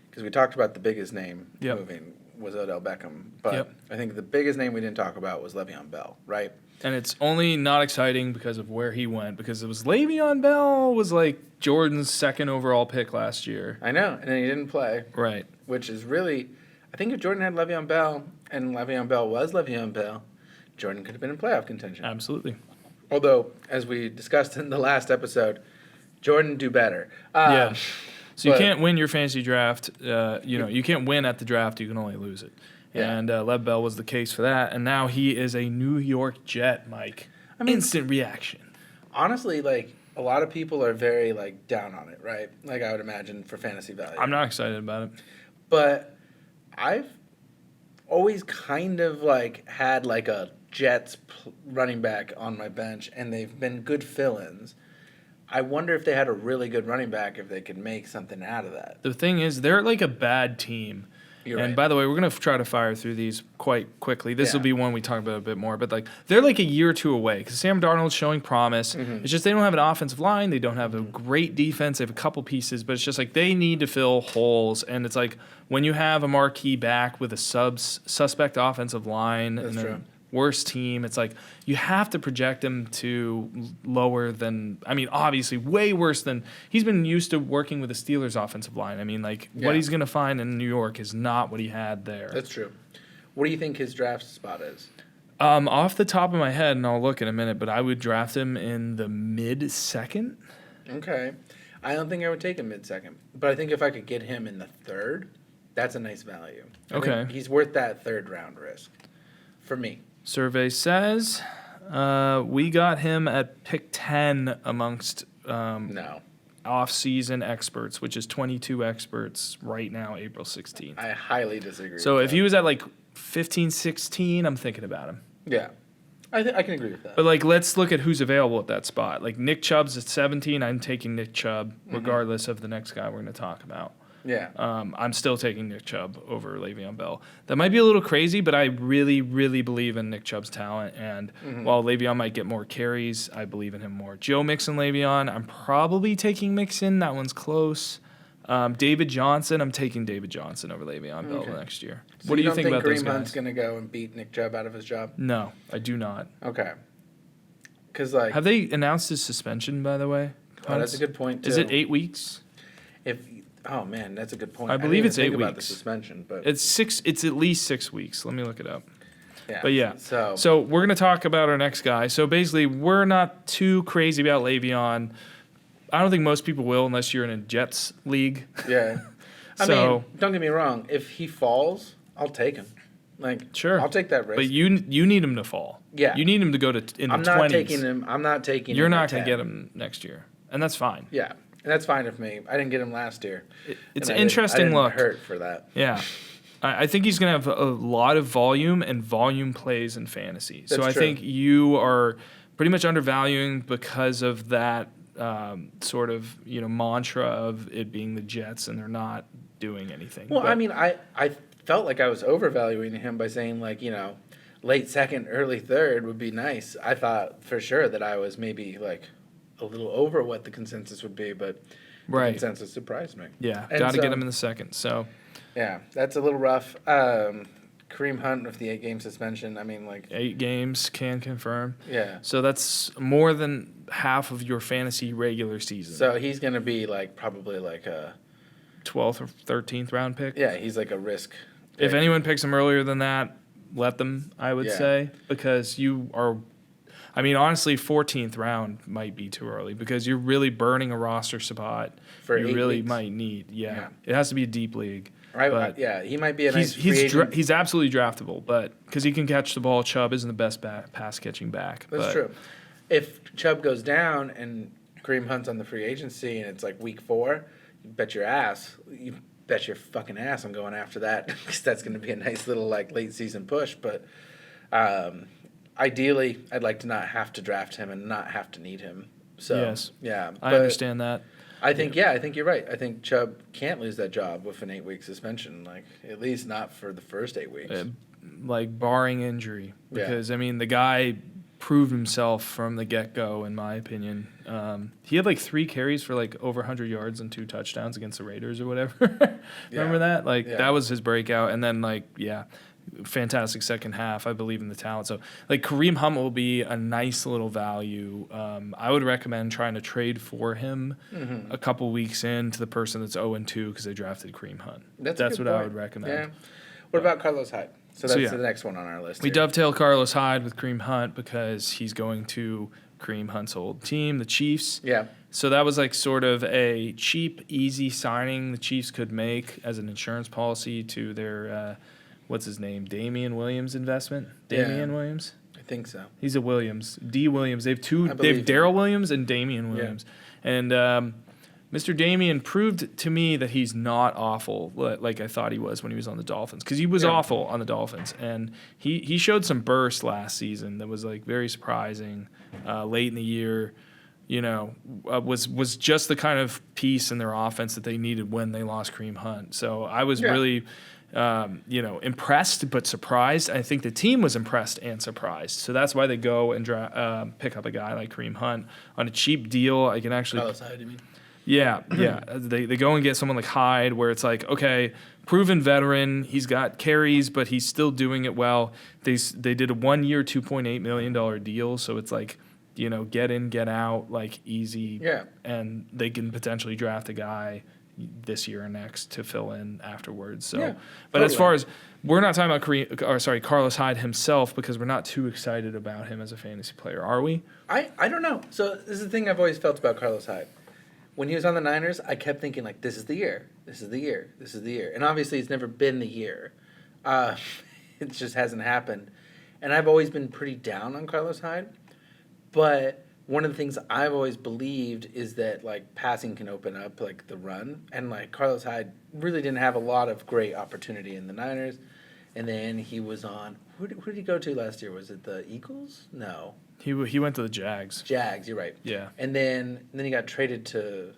because we talked about the biggest name moving, was Odell Beckham. But I think the biggest name we didn't talk about was Le'Veon Bell, right? And it's only not exciting because of where he went, because it was Le'Veon Bell was like Jordan's 2nd overall pick last year. I know, and then he didn't play. Right. Which is really, I think if Jordan had Le'Veon Bell, and Le'Veon Bell was Le'Veon Bell, Jordan could have been in playoff contention. Absolutely. Although, as we discussed in the last episode, Jordan do better. Yeah. So you can't win your fantasy draft. You can't win at the draft. You can only lose it. Yeah. And Lev Bell was the case for that. And now he is a New York Jet, Mike. I mean, instant reaction. Honestly, a lot of people are very down on it, right? I would imagine for fantasy value. I'm not excited about it. But I've always kind of had a Jets running back on my bench, and they've been good fill-ins. I wonder if they had a really good running back, if they could make something out of that. The thing is, they're like a bad team. You're and right. by the way, we're going to try to fire through these quite quickly. This will be one we talk about a bit more. But they're like a year or two away because Sam Darnold's showing promise. Mm-hmm. It's just they don't have an offensive line. They don't have a great defense. They have a couple pieces. But it's just they need to fill holes. And it's when you have a marquee back with a suspect offensive line That's and true. a worse team, it's you have to project him to lower than, obviously way worse than, he's been used to working with the Steelers offensive line. What he's going to find in New York is not what he had there. That's true. What do you think his draft spot is? Off the top of my head, and I'll look in a minute, but I would draft him in the mid-second. Okay. I don't think I would take him mid-second. But I think if I could get him in the 3rd, that's a nice value. I think he's worth that 3rd-round risk for me. Survey says we got him at pick 10 amongst No. off-season experts, which is 22 experts right now, April 16th. I highly disagree So with if that. he was at 15, 16, I'm thinking about him. Yeah. I can agree with that. But let's look at who's available at that spot. Nick Chubb's at 17. I'm taking Nick Chubb, regardless of the next guy we're going to talk about. Yeah. I'm still taking Nick Chubb over Le'Veon Bell. That might be a little crazy, but I really, really believe in Nick Chubb's talent. And while Le'Veon might get more carries, I believe in him more. Joe Mixon, Le'Veon, I'm probably taking Mixon. That one's close. David Johnson, I'm taking David Johnson over Le'Veon Bell next year. So What do you think about those Kareem guys? Hunt's going to go and beat Nick Chubb out of his job? No, I do not. Okay. Because Have they announced his suspension, by the way? that's a good point, too. Is it 8 weeks? Oh, man, that's a good point. I believe it's 8 think about the weeks. suspension, but It's 6. It's at least 6 weeks. Let me look it up. yeah. But yeah, So so we're gonna talk about our next guy. So basically, we're not too crazy about Le'Veon. I don't think most people will, unless you're in a Jets league. yeah. I So- mean, don't get me wrong. If he falls, I'll take him. Sure, I'll take that risk. But you need him to fall. Yeah. you need him to go to in the I'm not 20s. taking him. I'm not taking You're him. not at gonna 10. get him next year, and that's fine. Yeah, and that's fine with me. I didn't get him last year. It's And an interesting I didn't look. hurt for that. Yeah. I think he's going to have a lot of volume and volume plays in fantasy. So That's I true. think you are pretty much undervaluing because of that sort of mantra of it being the Jets and they're not doing anything. Well, But- I mean, I felt like I was overvaluing him by saying like late second, early third would be nice. I thought for sure that I was maybe like a little over what the consensus would be, but the Right. consensus surprised me. Yeah, And got to so- get him in the second. So Yeah, that's a little rough. Kareem Hunt with the 8-game suspension. I mean, like, 8 games can confirm. yeah. So that's more than half of your fantasy regular season. So he's gonna be like probably like a 12th or 13th round pick. yeah. He's like a risk. If pick. anyone picks him earlier than that, let them, I would Yeah. say, because you are. I mean, honestly, 14th round might be too early because you're really burning a roster spot For you 8 really weeks. might need. Yeah. Yeah. It has to be a deep league. Right? but Yeah, he might be a nice free He's agent. he's absolutely draftable, but because he can catch the ball, Chubb isn't the best pass catching back. That's but true. If Chubb goes down and Kareem Hunt's on the free agency and it's like week 4, you bet your fucking ass I'm going after that because that's going to be a nice little like late season push. But ideally, I'd like to not have to draft him and not have to need him. So Yes. yeah, I but understand that. I think you're right. I think Chubb can't lose that job with an 8-week suspension. Like at least not for the first 8 weeks. Like barring injury, Yeah. because I mean the guy proved himself from the get go, in my opinion. He had like 3 carries for like over 100 yards and 2 touchdowns against the Raiders or whatever. Remember Yeah. that? Like Yeah. that was his breakout, and then fantastic second half. I believe in the talent. So like Kareem Hunt will be a nice little value. I would recommend trying to trade for him a couple weeks in to the person that's 0-2 because they drafted Kareem Hunt. That's a what good I point. would recommend. Yeah. What about Carlos Hyde? So that's yeah. the next one on our list. We here. dovetail Carlos Hyde with Kareem Hunt because he's going to Kareem Hunt's old team, the Chiefs. Yeah. So that was like sort of a cheap, easy signing the Chiefs could make as an insurance policy to their, what's his name, Damian Williams investment? Damian Yeah. Williams? I think so. He's a Williams. D. Williams. They have I They believe have Daryl Williams and Damian Williams. And Mr. Damian proved to me that he's not awful like I thought he was when he was on the Dolphins, because he was Yeah. awful on the Dolphins, and he showed some burst last season that was like very surprising late in the year. Was just the kind of piece in their offense that they needed when they lost Kareem Hunt. So I was really impressed but surprised. I think the team was impressed and surprised. So that's why they go and pick up a guy like Kareem Hunt on a cheap deal. I can actually Carlos Hyde, you mean? yeah. They go and get someone like Hyde, where it's like, okay, proven veteran. He's got carries, but he's still doing it well. They did a 1-year, $2.8 million deal, so it's like, get in, get out, like easy. Yeah. And they can potentially draft a guy this year or next to fill in afterwards. So, Yeah, but as totally. far as we're not talking about Carlos Hyde himself, because we're not too excited about him as a fantasy player, are we? I don't know. So this is the thing I've always felt about Carlos Hyde. When he was on the Niners, I kept thinking like, this is the year. This is the year. This is the year. And obviously it's never been the year. It just hasn't happened. And I've always been pretty down on Carlos Hyde. But one of the things I've always believed is that like passing can open up like the run. And like Carlos Hyde really didn't have a lot of great opportunity in the Niners. And then he was on, who did he go to last year? Was it the Eagles? No. He went to the Jags. Jags, you're right. Yeah. And then he got traded to.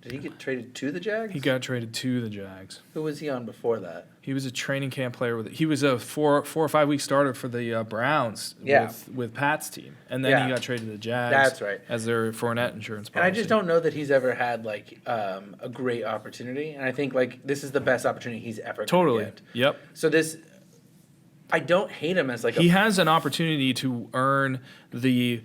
Did he get traded to the Jags? He got traded to the Jags. Who was he on before that? He was a training camp player he was a 4 or 5 week starter for the Browns Yeah. with Pat's team, and then Yeah. he got traded to the Jags. That's right. As their Fournette insurance And policy. I just don't know that he's ever had like a great opportunity, and I think like this is the best opportunity he's ever Totally. gonna get. Yep. So this, I don't hate him as like He has an opportunity to earn the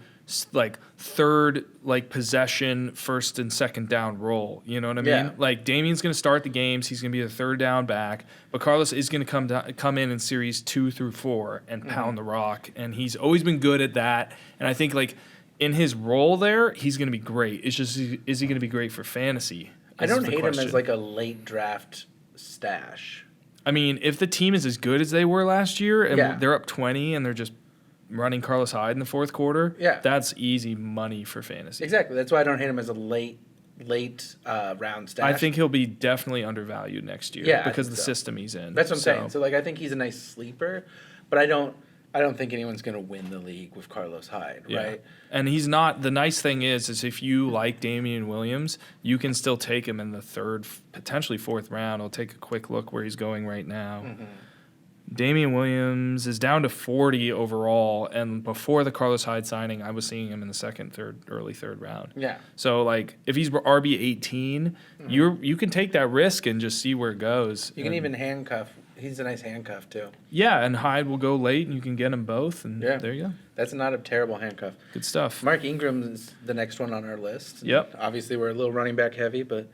third possession, first and second down role. You know what I mean? Yeah. Like Damian's going to start the games. He's going to be the third down back, but Carlos is going to come in series 2 through 4 and pound the rock. And he's always been good at that. And I think in his role there, he's going to be great. It's just, is he going to be great for fantasy? I don't Is the hate him question. as like a late draft stash. I mean, if the team is as good as they were last year and Yeah. they're up 20 and they're just running Carlos Hyde in the fourth quarter, Yeah. that's easy money for fantasy. Exactly. That's why I don't hate him as a late late round stash. I think he'll be definitely undervalued next year Yeah, I because of think the so. system he's in. That's what I'm saying. So like I think he's a nice sleeper, but I don't think anyone's going to win the league with Carlos Hyde, yeah. right? And he's not. The nice thing is if you like Damian Williams, you can still take him in the third, potentially fourth round. I'll take a quick look where he's going right now. Mm-hmm. Damian Williams is down to 40 overall, and before the Carlos Hyde signing, I was seeing him in the second, third, early third round. Yeah. So like if he's RB 18, you can take that risk and just see where it goes. You can even handcuff. He's a nice handcuff too. Yeah, and Hyde will go late, and you can get them both, and Yeah. there you go. That's not a terrible handcuff. Good stuff. Mark Ingram is the next one on our list. Yep. Obviously, we're a little running back heavy, but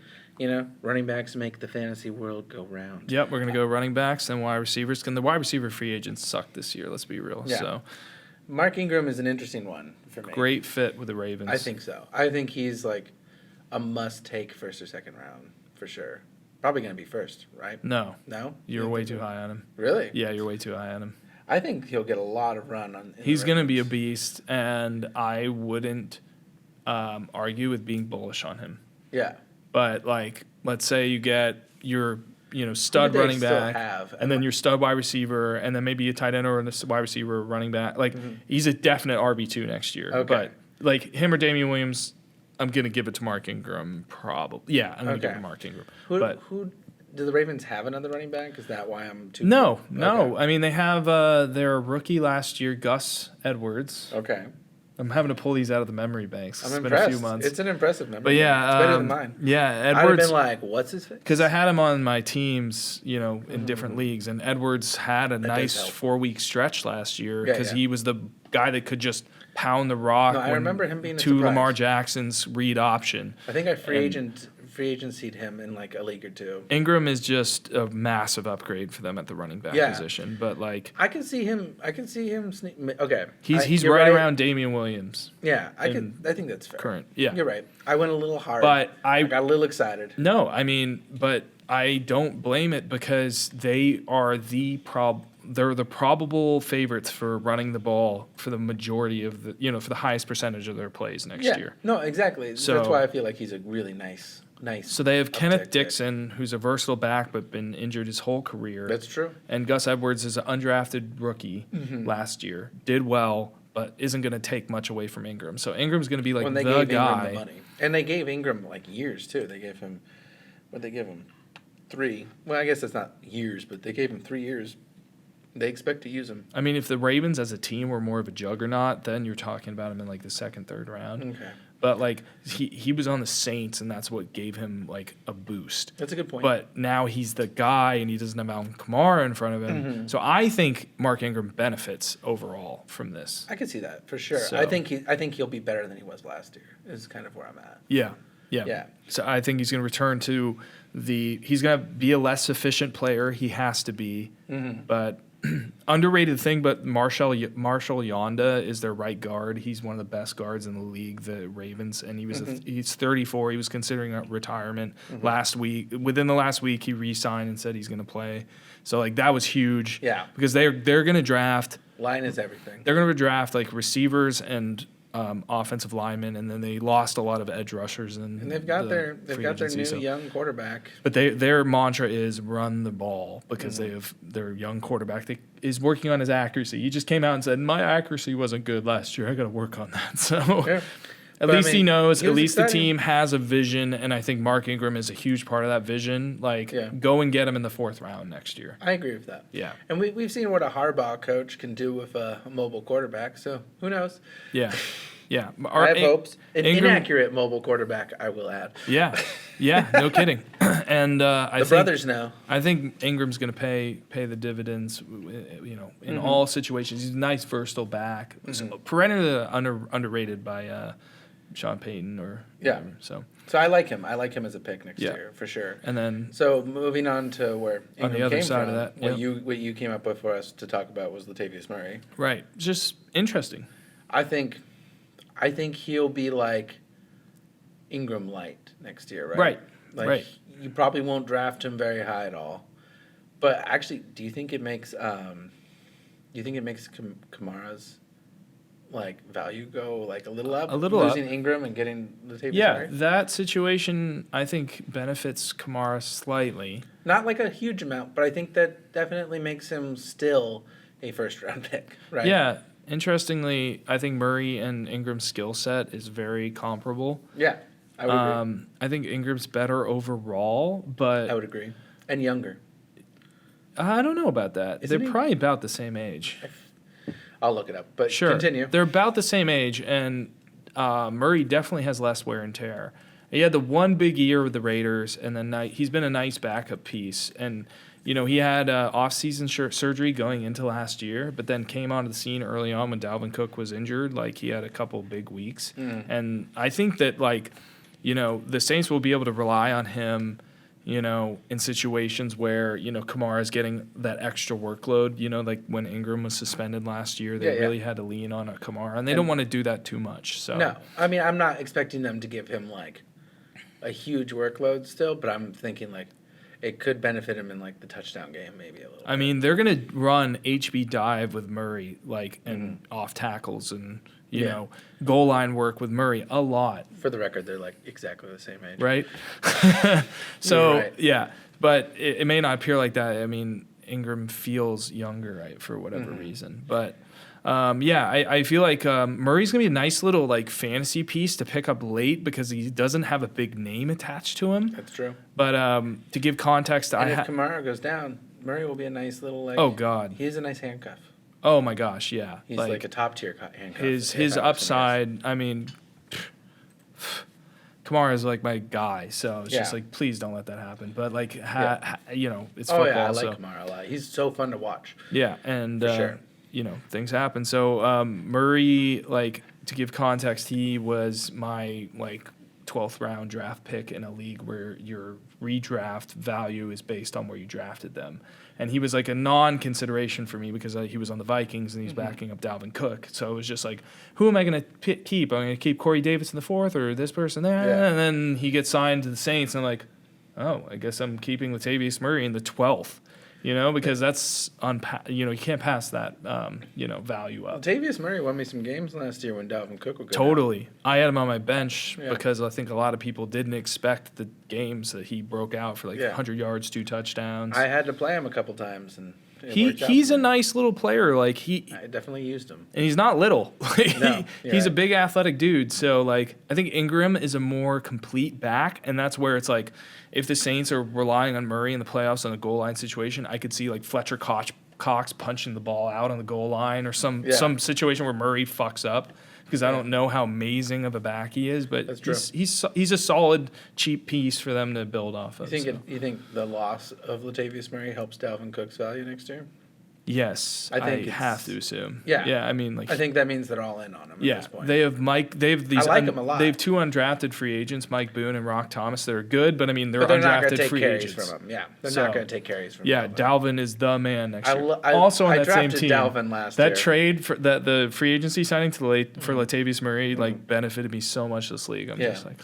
running backs make the fantasy world go round. Yep, we're gonna go running backs and wide receivers. The wide receiver free agents suck this year. Let's be real. Yeah. So Mark Ingram is an interesting one for me. great fit with the Ravens. I think so. I think he's like a must-take first or second round for sure. Probably going to be first, right? No, No? you're way too high on him. Really? Yeah, you're way too high on him. I think he'll get a lot of run on. He's going to be a beast, and I wouldn't argue with being bullish on him. Yeah. But like, let's say you get your stud Who do they running still back, have? and then your stud wide receiver, and then maybe a tight end or a wide receiver, running back. Like he's a definite RB2 next year. Okay. But like him or Damian Williams, I'm gonna give it to Mark Ingram. Probably, yeah, I'm gonna give it to Mark Ingram. Who do the Ravens have another running back? Is that why I'm too? No. Okay. I mean, they have their rookie last year, Gus Edwards. Okay. I'm having to pull these out of the memory banks. I'm It's impressed. been a few months. It's an impressive number. But yeah, it's better than mine. Yeah, I'd have Edwards. been like, what's his face? Because I had him on my teams, in different leagues, and Edwards had a nice help. 4-week stretch last year Yeah, because yeah. he was the guy that could just pound the rock. No, I when remember him being a to surprise. Lamar Jackson's read option. I think I free And- agency'd him in like a league or two. Ingram is just a massive upgrade for them at the running back Yeah. position, but like I can see him. Okay. he's you're right around Damian Williams. Yeah, I in think that's fair. current. Yeah. You're right. I went a little hard. But I got a little excited. No, I mean, but I don't blame it because they are they're the probable favorites for running the ball for the majority of for the highest percentage of their plays next Yeah. year. No, exactly. So- That's why I feel like he's a really nice. So they have Kenneth uptick pick. Dixon, who's a versatile back but been injured his whole career. That's true. And Gus Edwards is an undrafted rookie last year. Did well, but isn't going to take much away from Ingram. So Ingram's going to be like When they the gave guy. Ingram the money, and they gave Ingram like years too. They gave him, what they give him, 3. Well, I guess that's not years, but they gave him 3 years. They expect to use him. I mean, if the Ravens as a team were more of a juggernaut, then you're talking about him in like the second, third round. Okay, But like he was on the Saints, and that's what gave him like a boost. that's a good point. But now he's the guy, and he doesn't have Alvin Kamara in front of him. So I think Mark Ingram benefits overall from this. I can see that for sure. So- I think he'll be better than he was last year. Is kind of where I'm at. Yeah. Yeah. So I think he's going to return to he's going to be a less efficient player. He has to be. But underrated thing, but Marshall Yonda is their right guard. He's one of the best guards in the league, the Ravens, and he's 34. He was considering a retirement last week. Within the last week, he re-signed and said he's going to play. So like that was huge. Yeah. Because they're going to draft. Line is everything. They're going to draft like receivers and offensive linemen, and then they lost a lot of edge rushers. And they've got their new young quarterback. But their mantra is run the ball because they have their young quarterback that is working on his accuracy. He just came out and said, my accuracy wasn't good last year. I got to work on that. So Yeah. at But, least he knows. he At was least the exciting. team has a vision, and I think Mark Ingram is a huge part of that vision. Like, Yeah. go and get him in the 4th round next year. I agree with that. Yeah. And we've seen what a Harbaugh coach can do with a mobile quarterback, so who knows? Yeah. Yeah. I have hopes. An Ingram- inaccurate mobile quarterback, I will add. Yeah. Yeah. No kidding. And I The think, brothers know. I think Ingram's going to pay the dividends, in all situations. He's a nice, versatile back. So perennially underrated by Sean Payton or Yeah. whatever. So I like him. I like him as a pick next Yeah. year, for sure. And then So moving on to where On the Ingram other came side from, of that, what yep. you came up with for us to talk about was Latavius Murray. right, just interesting. I think he'll be like Ingram light next year, right? Right, Like right. you probably won't draft him very high at all. But actually, do you think it makes Kamara's like value go like a little up? A little up. Losing Ingram and getting Latavius Yeah, Murray? that situation I think benefits Kamara slightly. Not like a huge amount, but I think that definitely makes him still a first round pick, right? Yeah. Interestingly, I think Murray and Ingram's skill set is very comparable. Yeah, I would agree. I think Ingram's better overall, but I would agree. And younger. I don't know about that. Isn't They're he? probably about the same age. I'll look it up, but Sure. continue. They're about the same age, and Murray definitely has less wear and tear. He had the one big year with the Raiders, and then he's been a nice backup piece. And, he had off-season surgery going into last year, but then came onto the scene early on when Dalvin Cook was injured. Like, he had a couple big weeks. And I think that, the Saints will be able to rely on him, in situations where, Kamara's getting that extra workload, like when Ingram was suspended last year, they really had to lean on a Kamara, and they don't want to do that too much. So No, I mean, I'm not expecting them to give him, like, a huge workload still, but I'm thinking, like, it could benefit him in, like, the touchdown game maybe a little I mean, they're going to run HB dive with Murray, and off tackles and, goal line work with Murray a lot. For the record, they're, like, exactly the same age. Right? So, You're right. yeah. But it may not appear like that. I mean, Ingram feels younger, right, for whatever reason. But, I feel like Murray's going to be a nice little, fantasy piece to pick up late because he doesn't have a big name attached to him. That's true. But to give context, And if Kamara goes down, Murray will be a nice little, like... Oh, God. He's a nice handcuff. Oh, my gosh, yeah. He's like a top-tier handcuff. His upside, I mean... Kamara is like my guy, so it's just like, please don't let that happen. But it's football. Oh yeah, I like so. Kamara a lot. He's so fun to watch. Yeah, and For sure. Things happen. So Murray, to give context, he was my 12th round draft pick in a league where your redraft value is based on where you drafted them. And he was like a non-consideration for me because he was on the Vikings and he's backing up Dalvin Cook. So it was just like, who am I going to keep? I'm going to keep Corey Davis in the 4th or this person there? Yeah. And then he gets signed to the Saints and I'm like, oh, I guess I'm keeping Latavius Murray in the 12th. Because that's you can't pass that value up. Latavius Murray won me some games last year when Dalvin Cook would go Totally. I had him on my bench Yeah. because I think a lot of people didn't expect the games that he broke out for 100 yards, 2 touchdowns. down. I had to play him a couple times, and He's a nice little player. I definitely used him. And he's not little. No, He's a right. big athletic dude. So I think Ingram is a more complete back, and that's where it's like if the Saints are relying on Murray in the playoffs on a goal line situation, I could see Fletcher Cox punching the ball out on the goal line or some situation where Murray fucks up. Because I don't know how amazing of a back he is, but That's true. he's a solid, cheap piece for them to build off of. You think the loss of Latavius Murray helps Dalvin Cook's value next year? Yes, I think I have to assume. Yeah. Yeah, I mean, I think that means they're all in on him at this point. they have Mike. They have these. I like him a lot. They have 2 undrafted free agents, Mike Boone and Rock Thomas. That are good, but I mean, they're But they're not going to undrafted take free carries agents. from him. Yeah, they're So, not going to take carries from Yeah, Dalvin. Dalvin is the man next I year. I Also on that same drafted team, Dalvin last that year. trade for that the free agency signing for Latavius Murray benefited me so much this league. I'm just like,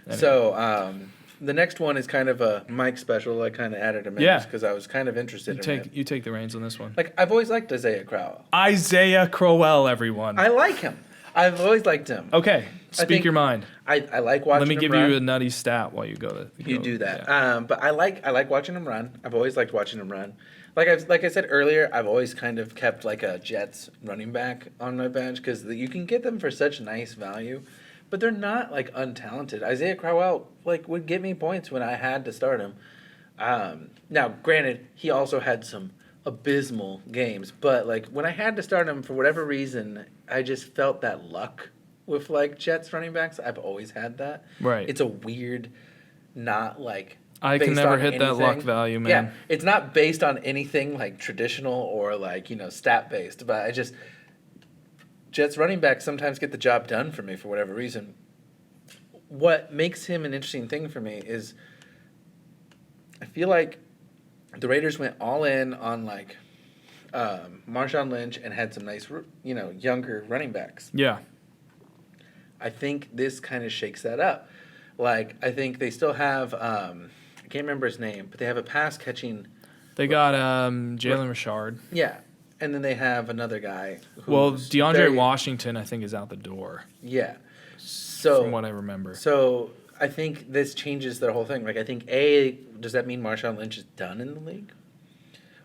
anyway. So the next one is kind of a Mike special. I kind of added him in Yeah. because I was kind of interested in it. you take the reins on this one. I've always liked Isaiah Crowell. Isaiah Crowell, everyone. I like him. I've always liked him. Okay, speak think your mind. I like watching him Let me give run. you a nutty stat while you go to. You do that. Yeah. But I like watching him run. I've always liked watching him run. Like I said earlier, I've always kind of kept a Jets running back on my bench because you can get them for such nice value, but they're not untalented. Isaiah Crowell would get me points when I had to start him. Now, granted, he also had some abysmal games, but when I had to start him for whatever reason, I just felt that luck with Jets running backs. I've always had that. Right. It's a weird, not I can based never on hit that luck anything. value, man. Yeah, it's not based on anything traditional or stat based, but I just Jets running backs sometimes get the job done for me for whatever reason. What makes him an interesting thing for me is I feel like the Raiders went all in on Marshawn Lynch and had some nice younger running backs. Yeah. I think this kind of shakes that up. I think they still have I can't remember his name, but they have a pass catching. They got Jalen Richard. Yeah, and then they have another guy. Well, who's DeAndre very- Washington, I think, is out the door. Yeah. So from what I remember. So I think this changes their whole thing. Like I think does that mean Marshawn Lynch is done in the league,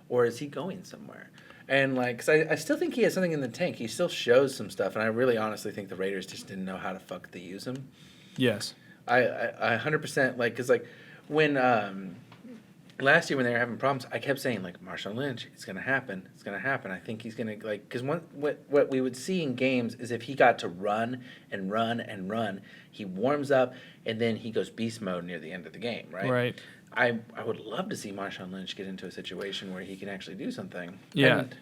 or is he going somewhere? And like, cause I still think he has something in the tank. He still shows some stuff, and I really honestly think the Raiders just didn't know how to fuck to use him. Yes. I 100% like, cause like when last year when they were having problems, I kept saying like Marshawn Lynch, it's gonna happen. I think he's gonna like, cause what we would see in games is if he got to run and run and run, he warms up and then he goes beast mode near the end of the game, right? Right. I would love to see Marshawn Lynch get into a situation where he can actually do something. Yeah. And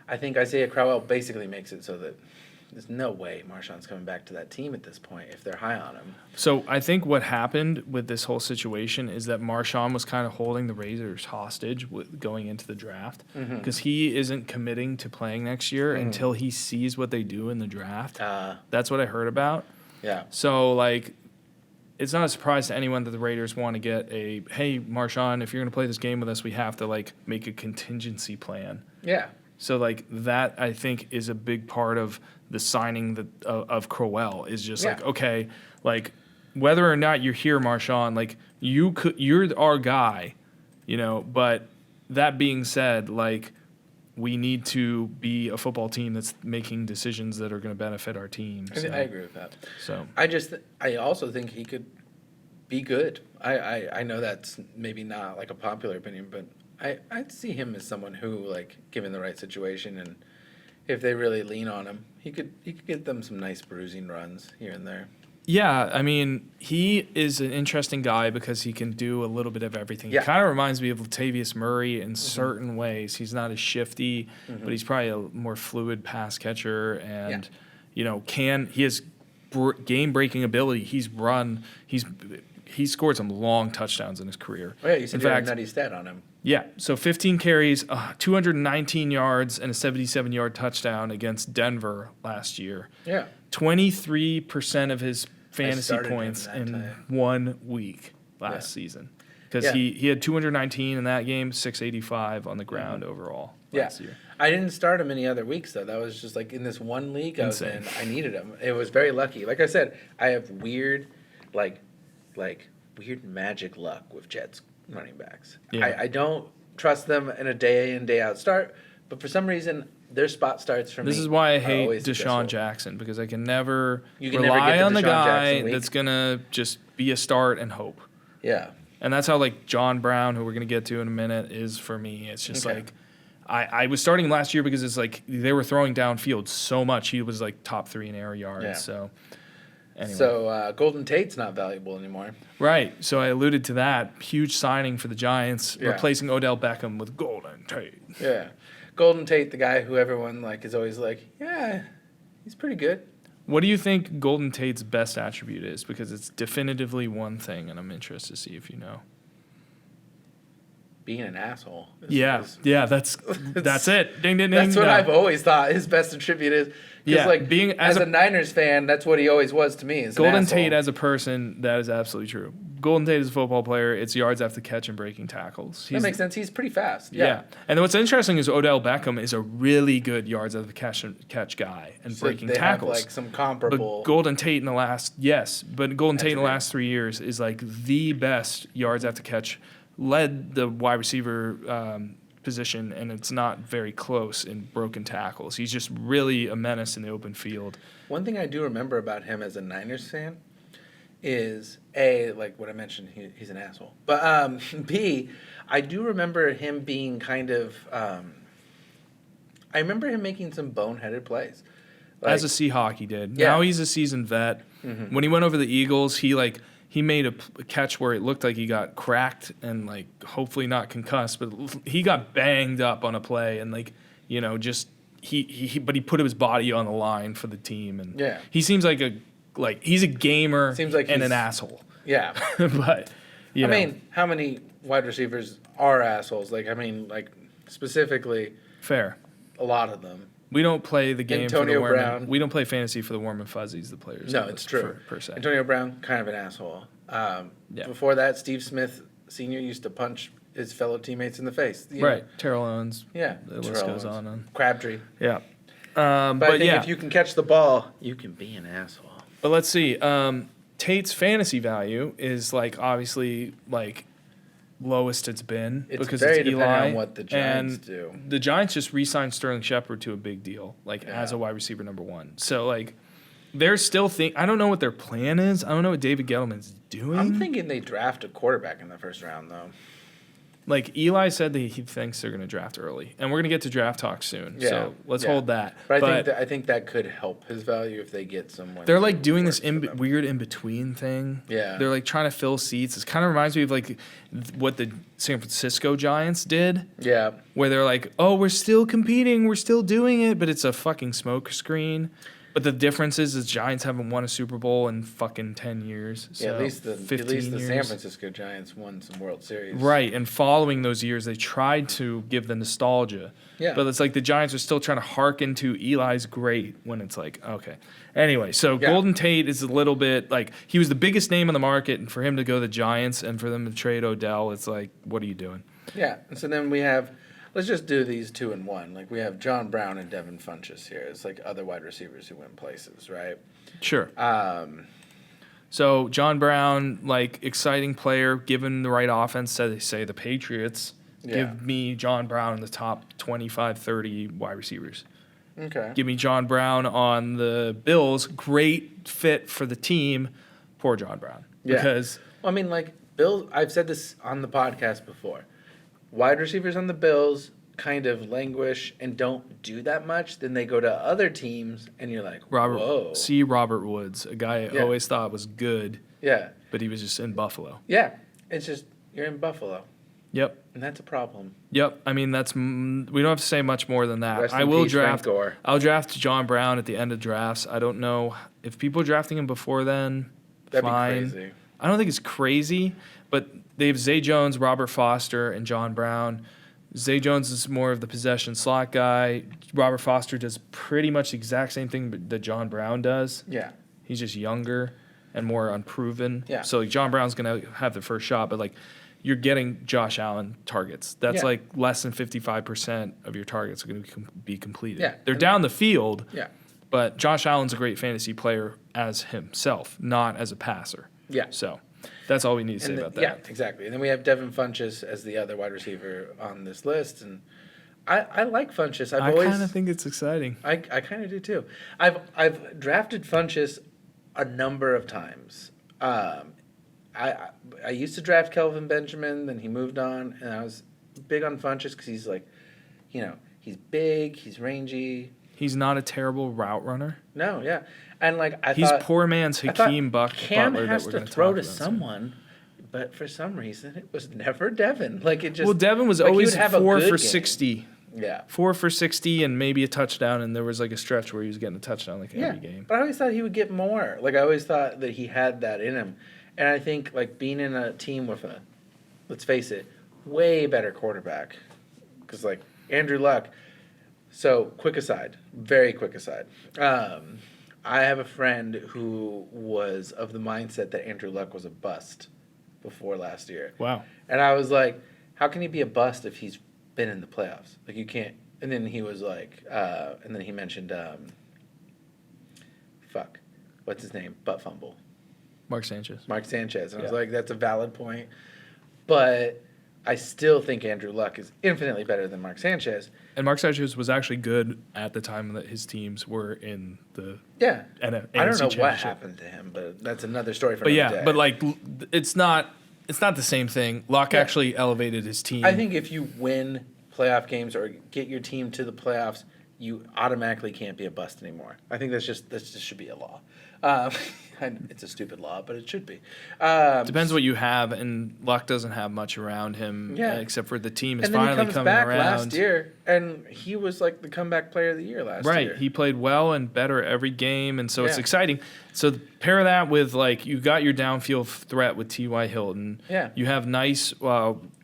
I think Isaiah Crowell basically makes it so that there's no way Marshawn's coming back to that team at this point if they're high on him. So I think what happened with this whole situation is that Marshawn was kind of holding the Raiders hostage with going into the draft because he isn't committing to playing next year until he sees what they do in the draft. That's what I heard about. Yeah. So, like, it's not a surprise to anyone that the Raiders want to get hey, Marshawn, if you're going to play this game with us, we have to, like, make a contingency plan. Yeah. So, like, that, I think, is a big part of the signing of Crowell is just like, okay, like, whether or not you're here, Marshawn, like, you're our guy, you know, but that being said, like, we need to be a football team that's making decisions that are going to benefit our team. So, I agree with that. So I also think he could be good. I know that's maybe not like a popular opinion, but I'd see him as someone who, like, given the right situation and if they really lean on him, he could get them some nice bruising runs here and there. yeah, I mean, he is an interesting guy because he can do a little bit of everything. Yeah. He kind of reminds me of Latavius Murray in certain ways. He's not as shifty, but he's probably a more fluid pass catcher, and you know, he has game-breaking ability. He's scored some long touchdowns in his career. Oh yeah, you said in you had a fact, nutty stat on him. yeah, so 15 carries, 219 yards, and a 77-yard touchdown against Denver last year. Yeah. 23% of his fantasy started him points that in time. 1 week last season. Because he had 219 in that game, 685 on the ground overall last year. I didn't start him any other weeks, though. That was just like in this one league I was in, Insane. I needed him. It was very lucky. Like I said, I have weird magic luck with Jets running backs. Yeah. I don't trust them in a day in, day out start, but for some reason, their spot starts for me. This is why I are hate always Deshaun successful. Jackson, because I can never You can never rely get the on the Deshaun guy Jackson week. that's going to just be a start and hope. Yeah. And that's how, like, John Brown, who we're going to get to in a minute, is for me. It's just Okay. like I was starting him last year because it's like they were throwing downfield so much. He was like top 3 in air yards. Yeah. So anyway. So Golden Tate's not valuable anymore. Right. So I alluded to that. Huge signing for the Giants, Yeah. replacing Odell Beckham with Golden Tate. Yeah. Golden Tate, the guy who everyone like is always like, yeah, he's pretty good. What do you think Golden Tate's best attribute is? Because it's definitively one thing, and I'm interested to see if you know. Being an asshole. Yeah, that's it. Ding, ding, ding. That's what No. I've always thought his best attribute is. Yeah, Like being as a Niners fan, that's what he always was to me. Is an Golden asshole. Tate as a person, that is absolutely true. Golden Tate is a football player. It's yards after catch and breaking tackles. That makes sense. He's pretty fast. Yeah. Yeah. And what's interesting is Odell Beckham is a really good yards after catch guy and So breaking they tackles. have like some comparable. But Golden Tate in the last 3 years is like the best yards after catch, led the wide receiver position, and it's not very close in broken tackles. He's just really a menace in the open field. One thing I do remember about him as a Niners fan is A, like what I mentioned, he's an asshole. But B, I do remember him being kind of. I remember him making some boneheaded plays. Like, As a Seahawk, he did. Yeah. Now he's a seasoned vet. Mm-hmm. When he went over the Eagles, he made a catch where it looked like he got cracked and, like, hopefully not concussed, but he got banged up on a play and, like, you know, just but he put his body on the line for the team, and Yeah. he seems like he's a gamer Seems like and he's- an asshole. yeah. But you know, I mean, how many wide receivers are assholes? Like, I mean, like specifically, fair. a lot of them. We don't play the game for Antonio the warm. Brown. We don't play fantasy for the warm and fuzzies. The players. No, do, it's true. per se. Antonio Brown, kind of an asshole. Yeah. Before that, Steve Smith Sr. used to punch his fellow teammates in the face. Right. Terrell Owens. Yeah. The list goes on and Crabtree. Yeah. But I think if you can catch the ball, you can be an asshole. But let's see. Tate's fantasy value is like obviously like lowest it's been It's because very it's dependent Eli on what the Giants and do. The Giants just re-signed Sterling Shepard to a big deal, like as a wide receiver number 1. So like they're still I don't know what their plan is. I don't know what David Gettleman's doing. I'm thinking they draft a quarterback in the first round, though. Like Eli said that he thinks they're going to draft early, and we're going to get to draft talk soon. Yeah, So let's hold that. But I think that could help his value if they get someone. They're like doing this weird in between thing. Yeah, they're like trying to fill seats. It kind of reminds me of like what the San Francisco Giants did. Yeah, where they're like, oh, we're still competing, we're still doing it, but it's a fucking smoke screen. But the difference is Giants haven't won a Super Bowl in fucking 10 years. So yeah, at least the years. San Francisco Giants won some World Series. Right, and following those years, they tried to give the nostalgia. Yeah. But it's like the Giants are still trying to hearken to Eli's great when it's like, okay. Anyway, so Golden Tate is a little bit like, he was the biggest name on the market, and for him to go to the Giants and for them to trade Odell, it's like, what are you doing? Yeah, and so then we have, let's just do these 2 and 1. Like we have John Brown and Devin Funchess here. It's like other wide receivers who win places, right? Sure. So John Brown, like exciting player, given the right offense. So they say the Patriots give me John Brown in the top 25, 30 wide receivers. Okay. Give me John Brown on the Bills. Great fit for the team. Poor John Brown. Yeah. Because well, I mean, like Bill, I've said this on the podcast before. Wide receivers on the Bills kind of languish and don't do that much. Then they go to other teams, and you're like, whoa. Robert Woods, a guy I always thought was good. Yeah. But he was just in Buffalo. Yeah. It's just, you're in Buffalo. Yep. And that's a problem. Yep. I mean, we don't have to say much more than that. Rest I in will peace, draft. Frank Gore. I'll draft John Brown at the end of drafts. I don't know if people are drafting him before then. That'd fine. be crazy. I don't think it's crazy, but they have Zay Jones, Robert Foster, and John Brown. Zay Jones is more of the possession slot guy. Robert Foster does pretty much the exact same thing that John Brown does. Yeah. He's just younger and more unproven. Yeah. So like, John Brown's going to have the first shot, but like you're getting Josh Allen targets. That's like less than 55% of your targets are going to be completed. Yeah. They're down the field. Yeah. But Josh Allen's a great fantasy player as himself, not as a passer. Yeah. So that's all we need to say about that. Yeah, exactly. And then we have Devin Funchess as the other wide receiver on this list, and I like Funchess. I kind of think it's exciting. I kind of do too. I've drafted Funchess a number of times. I used to draft Kelvin Benjamin, then he moved on, and I was big on Funchess because he's like, he's big, he's rangy. He's not a terrible route runner. No, yeah, and like he's poor man's Hakeem Butler. Cam that has we're to gonna throw talk to about someone, but for some reason it was never Devin. Like it just. Well, Devin was like always have a 4 good for game. 60. Yeah. 4 for 60 and maybe a touchdown, and there was like a stretch where he was getting a touchdown like every game. But I always thought he would get more. Like I always thought that he had that in him, and I think like being in a team with a, let's face it, way better quarterback, because like Andrew Luck. So, very quick aside. I have a friend who was of the mindset that Andrew Luck was a bust before last year. Wow. And I was like, how can he be a bust if he's been in the playoffs? Like, you can't. And then he was like, and then he mentioned, what's his name? Butt fumble. Mark Sanchez. And I was like, that's a valid point. But I still think Andrew Luck is infinitely better than Mark Sanchez. And Mark Sanchez was actually good at the time that his teams were in the I don't know what Championship. happened to him, but that's another story for But another day. but like it's not the same thing. Luck actually elevated his team. I think if you win playoff games or get your team to the playoffs, you automatically can't be a bust anymore. I think that just should be a law. It's a stupid law, but it should be. Depends what you have, and Luck doesn't have much around him, except for the team is and then finally he comes coming back around. last year, and he was like the comeback player of the year last year. Right, he played well and better every game, and so it's Yeah. exciting. So pair that with like you got your downfield threat with T.Y. Hilton. Yeah. You have nice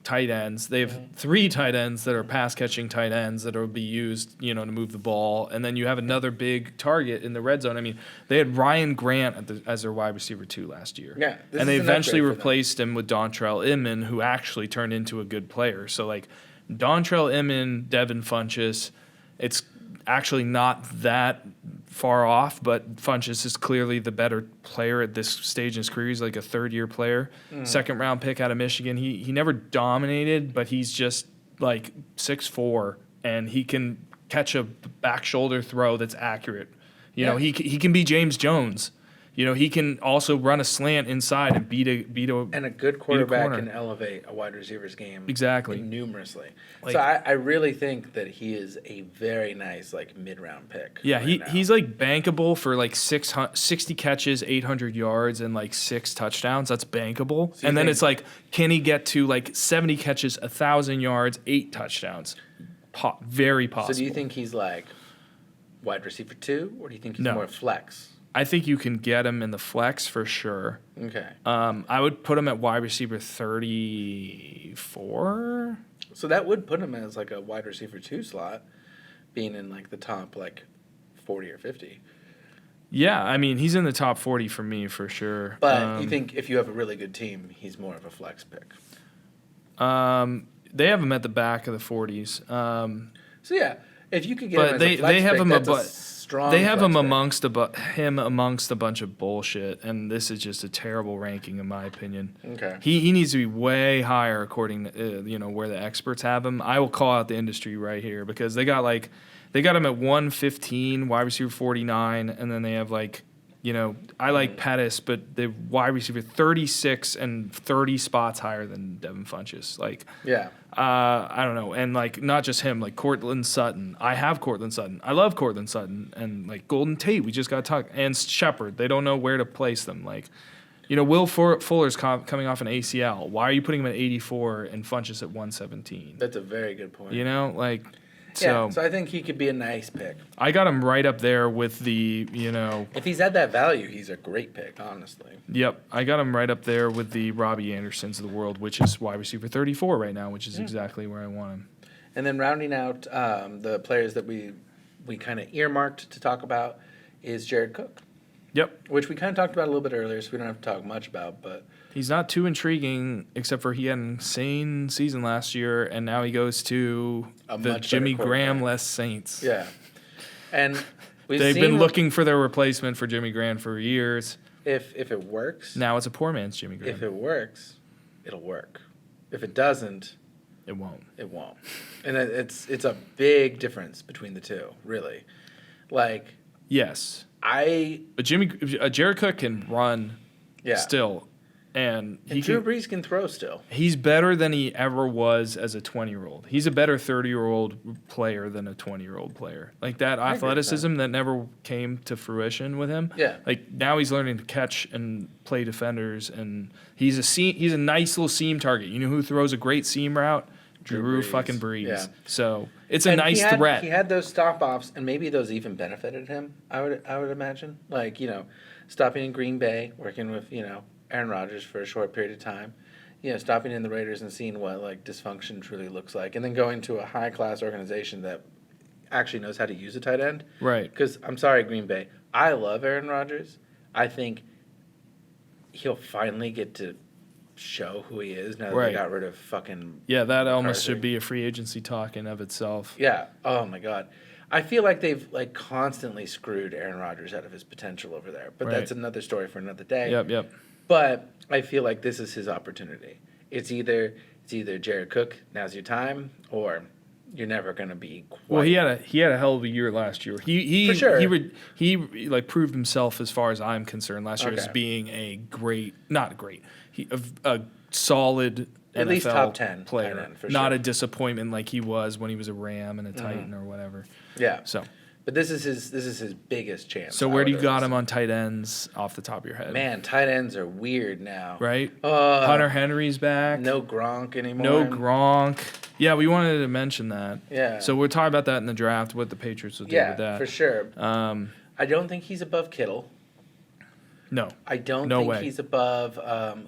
tight ends. They have 3 tight ends that are pass catching tight ends that will be used, to move the ball. And then you have another big target in the red zone. I mean, they had Ryan Grant as their wide receiver 2 last year. Yeah, and they eventually replaced him with Dontrell Inman, who actually turned into a good player. So like Dontrell Inman, Devin Funchess, it's actually not that far off, but Funchess is clearly the better player at this stage in his career. He's like a third-year player, second-round pick out of Michigan. He never dominated, but he's just like 6'4", and he can catch a back shoulder throw that's accurate. He can be James Jones. He can also run a slant inside and beat a and a good quarterback can elevate a wide receiver's game exactly numerously. So I really think that he is a very nice mid-round pick. Yeah, he's bankable for 60 catches, 800 yards, and 6 touchdowns. That's bankable. So and then it's can he get to 70 catches, 1,000 yards, 8 touchdowns? Very possible. So do you think he's wide receiver 2, or do you think he's more flex? I think you can get him in the flex for sure. Okay. I would put him at wide receiver 34. So that would put him as a wide receiver 2 slot, being in the top 40 or 50. Yeah, I mean he's in the top 40 for me for sure. But you think if you have a really good team, he's more of a flex pick? They have him at the back of the 40s. So yeah, if you could get but him as a flex they have pick, him they have him amongst amongst a bunch of bullshit, and this is just a terrible ranking in my opinion. Okay. He needs to be way higher according to where the experts have him. I will call out the industry right here because they got him at 115, wide receiver 49, and then they have I like Pettis, but the wide receiver 36 and 30 spots higher than Devin Funchess. Yeah. I don't know. And not just him, Cortland Sutton. I have Cortland Sutton. I love Cortland Sutton. And Golden Tate, we just got to talk. And Shepard, they don't know where to place them. Will Fuller's coming off an ACL. Why are you putting him at 84 and Funchess at 117? That's a very good point. So I think he could be a nice pick. I got him right up there with the, If he's at that value, he's a great pick, honestly. Yep, I got him right up there with the Robbie Andersons of the world, which is wide receiver 34 right now, which is exactly where I want him. And then rounding out the players that we kind of earmarked to talk about is Jared Cook. Yep. Which we kind of talked about a little bit earlier, so we don't have to talk much about, but... He's not too intriguing, except for he had an insane season last year, and now he goes to the Jimmy Graham-less Saints. Yeah. And they've been looking for their replacement for Jimmy Graham for years. If it works... Now it's a poor man's Jimmy Graham. If it works, it'll work. If it doesn't... It won't. It won't. And it's a big difference between the two, really. Yes. But Jared Cook can run still. And Drew Brees can throw still. He's better than he ever was as a 20-year-old. He's a better 30-year-old player than a 20-year-old player. That athleticism that never came to fruition with him. Yeah. Now he's learning to catch and play defenders, and he's a nice little seam target. You know who throws a great seam route? Drew fucking Brees. Yeah. So it's a nice threat. He had those stop-offs, and maybe those even benefited him, I would imagine. Stopping in Green Bay, working with, Aaron Rodgers for a short period of time, stopping in the Raiders and seeing what dysfunction truly looks like, and then going to a high-class organization that actually knows how to use a tight end. Right. Because, I'm sorry, Green Bay, I love Aaron Rodgers. I think he'll finally get to show who he is now that they got rid of fucking that McCarthy. almost should be a free agency talk in of itself. Yeah. Oh, my God. I feel like they've constantly screwed Aaron Rodgers out of his potential over there. But that's another story for another day. Yep. But I feel like this is his opportunity. It's either Jared Cook, now's your time, or you're never going to be quite... Well, he had a hell of a year last year. He for sure. He proved himself as far as I'm concerned last year as being a solid at NFL least top 10 player, for not sure. a disappointment like he was when he was a Ram and a Titan or whatever. Yeah. So, but this is his biggest chance. So where do you got him on tight ends off the top of your head? Man, tight ends are weird now. Right? Hunter Henry's back. No Gronk anymore. No Gronk. Yeah, we wanted to mention that. Yeah. So we'll talk about that in the draft, what the Patriots will do with that. Yeah, for sure. I don't think he's above Kittle. No. I don't No think way. he's above.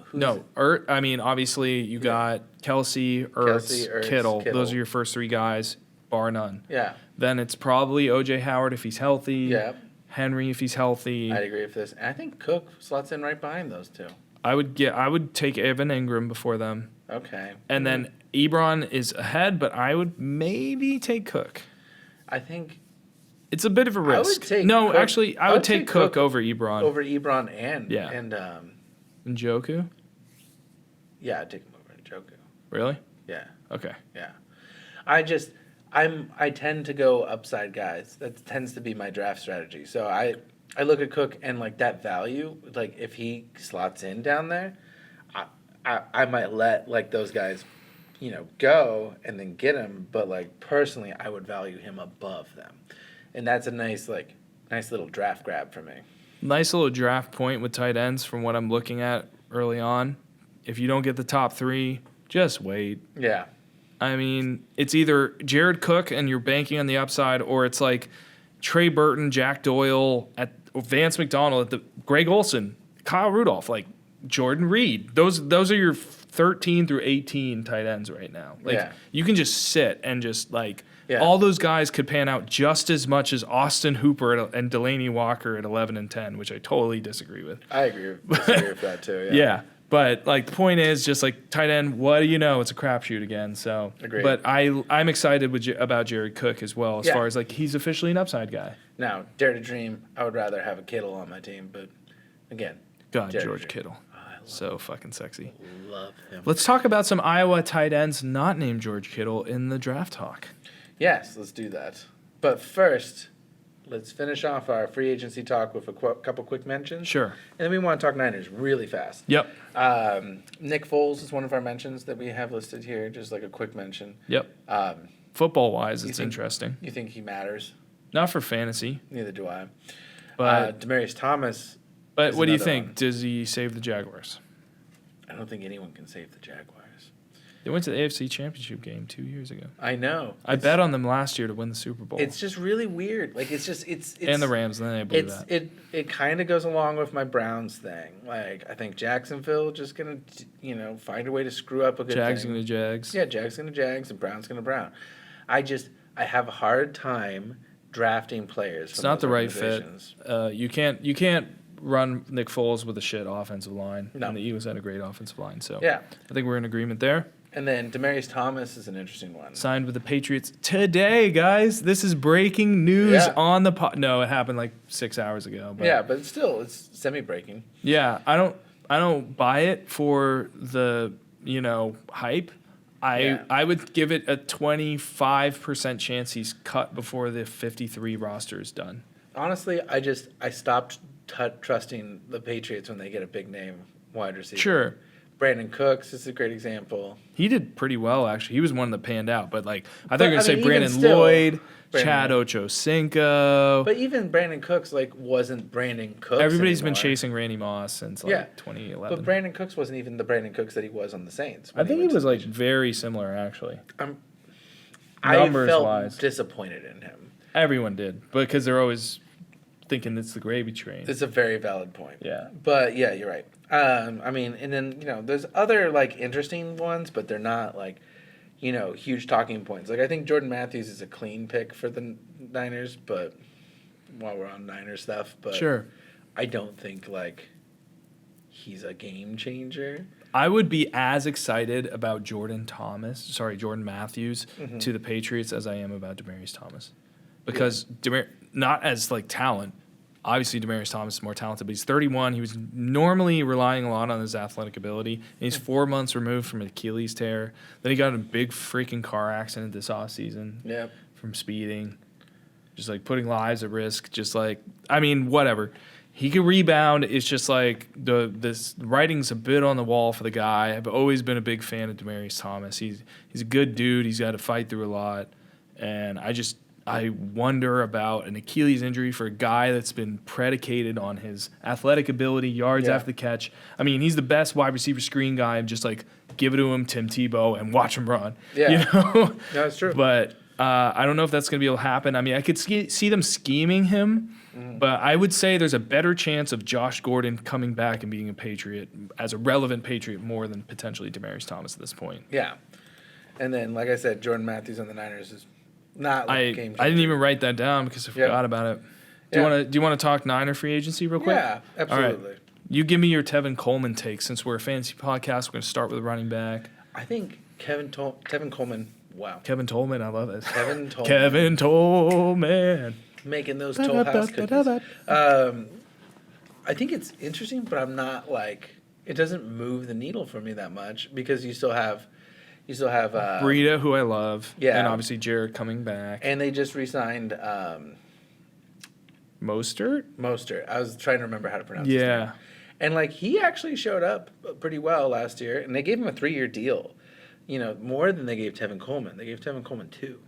Who's No. I mean, obviously, you got Kelsey, Ertz, Kittle. Those are your first three guys, bar none. Yeah. Then it's probably O.J. Howard if he's healthy. Yeah. Henry if he's healthy. I'd agree with this. And I think Cook slots in right behind those two. I would take Evan Ingram before them. Okay. And then Ebron is ahead, but I would maybe take Cook. I think It's a bit of a I would risk. take No, Cook. actually, I would take Cook over Ebron. over Ebron and Yeah. and Njoku? yeah, I'd take him over Njoku. Really? Yeah. Okay. Yeah. I tend to go upside guys. That tends to be my draft strategy. So I look at Cook and like that value, like if he slots in down there, I might let like those guys, go and then get him, but like personally I would value him above them. And that's a nice little draft grab for me. Nice little draft point with tight ends from what I'm looking at early on. If you don't get the top three, just wait. Yeah. I mean, it's either Jared Cook and you're banking on the upside, or it's like Trey Burton, Jack Doyle, Vance McDonald, Greg Olson, Kyle Rudolph, like Jordan Reed. Those are your 13 through 18 tight ends right now. Like you can just sit and just like all those guys could pan out just as much as Austin Hooper and Delaney Walker at 11 and 10, which I totally disagree with. I disagree with that too. Yeah. Yeah. But like the point is, just like tight end, what do you know? It's a crapshoot again. So, Agreed. But I'm excited about Jared Cook as well, as far as like he's officially an upside guy. Now, dare to dream, I would rather have a Kittle on my team, but again, God, Dare to George dream. Kittle, so fucking sexy. Love him. Let's talk about some Iowa tight ends not named George Kittle in the draft talk. Yes, let's do that. But first, let's finish off our free agency talk with a couple quick mentions. Sure. And then we want to talk Niners really fast. Yep. Nick Foles is one of our mentions that we have listed here, just like a quick mention. Yep. Football wise, it's interesting. You think he matters? Not for fantasy, Neither do I. but Demarius Thomas. but is what do you another think? one. Does he save the Jaguars? I don't think anyone can save the Jaguars. They went to the AFC Championship game 2 years ago. I know. I bet on them last year to win the Super Bowl. It's just really weird. Like it's and the Rams, and then they blew that. It kind of goes along with my Browns thing. Like I think Jacksonville just gonna find a way to screw up a good Jags thing. gonna Jags. Yeah, Jags gonna Jags and Browns gonna Brown. I have a hard time drafting players. It's not the right fit. You can't run Nick Foles with a shit offensive line. No. And the Eagles had a great offensive line. So Yeah, I think we're in agreement there. and then Demarius Thomas is an interesting one. Signed with the Patriots today, guys. This is breaking news on the pod. No, it happened like 6 hours ago. But Yeah, but still, it's semi-breaking. yeah, I don't buy it for the hype. I would give it a 25% chance he's cut before the 53 roster is done. Honestly, I stopped trusting the Patriots when they get a big name wide receiver. Sure. Brandon Cooks is a great example. He did pretty well, actually. He was one that panned out. But, like, I thought you were going to say even Brandon still, Lloyd, Brandon Chad Lloyd. Ochocinco. But even Brandon Cooks, wasn't Brandon Cooks Everybody's been anymore. chasing Randy Moss since, 2011. But Brandon Cooks wasn't even the Brandon Cooks that he was on the Saints. I when think he went was, to the like, very similar, actually. I felt numbers-wise. disappointed in him. Everyone did. Because they're always thinking it's the gravy train. It's a very valid point. Yeah. But, yeah, you're right. And then, there's other, interesting ones, but they're not, huge talking points. I think Jordan Matthews is a clean pick for the Niners, but while we're on Niner stuff, but Sure. I don't think, he's a game changer. I would be as excited about Jordan Matthews to the Patriots as I am about Demaryius Thomas. Because not as talent. Obviously, Demaryius Thomas is more talented, but he's 31. He was normally relying a lot on his athletic ability. And he's 4 months removed from an Achilles tear. Then he got in a big freaking car accident this offseason Yep. from speeding. Just putting lives at risk. Whatever. He could rebound. It's just this writing's a bit on the wall for the guy. I've always been a big fan of Demaryius Thomas. He's a good dude. He's got to fight through a lot. And I wonder about an Achilles injury for a guy that's been predicated on his athletic ability, yards after the catch. He's the best wide receiver screen guy. Just give it to him, Tim Tebow, and watch him run. Yeah. No, it's true. But I don't know if that's going to be able to happen. I mean, I could see them scheming him, but I would say there's a better chance of Josh Gordon coming back and being a Patriot as a relevant Patriot more than potentially Demaryius Thomas at this point. Yeah. And then, like I said, Jordan Matthews on the Niners is not like a game changer. I didn't even write that down because I forgot about it. Do you want to talk Niner free agency real quick? Yeah, absolutely. All right. You give me your Tevin Coleman take. Since we're a fantasy podcast, we're going to start with a running back. I think Tevin Coleman. Wow. Kevin Tolman, I love it. Kevin Tolman. Kevin Tolman. Making those Toll House cookies. I think it's interesting, but I'm not like, it doesn't move the needle for me that much because you still have Breida, who I love. Yeah. And obviously Jared coming back. And they just re-signed Mostert. I was trying to remember how to pronounce his name. And like he actually showed up pretty well last year, and they gave him a 3-year deal. You know, more than they gave Tevin Coleman. They gave Tevin Coleman 2,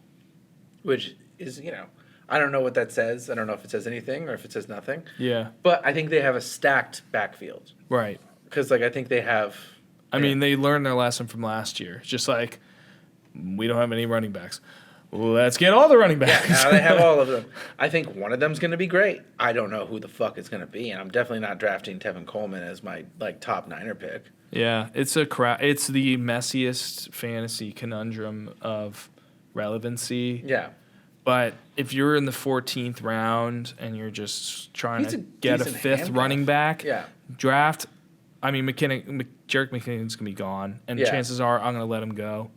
which is, you know, I don't know what that says. I don't know if it says anything or if it says nothing. Yeah. But I think they have a stacked backfield. Right. Because, like, I think they have. I mean, they learned their lesson from last year. It's just like, we don't have any running backs. Let's get all the running backs. Yeah, now they have all of them. I think one of them's going to be great. I don't know who the fuck it's going to be, and I'm definitely not drafting Tevin Coleman as my like top Niner pick. Yeah, it's the messiest fantasy conundrum of relevancy. Yeah. But if you're in the 14th round and you're just trying to get a fifth handoff. running back, Yeah. draft. I mean, Jerick McKinnon's gonna be gone, and chances are I'm gonna let him go.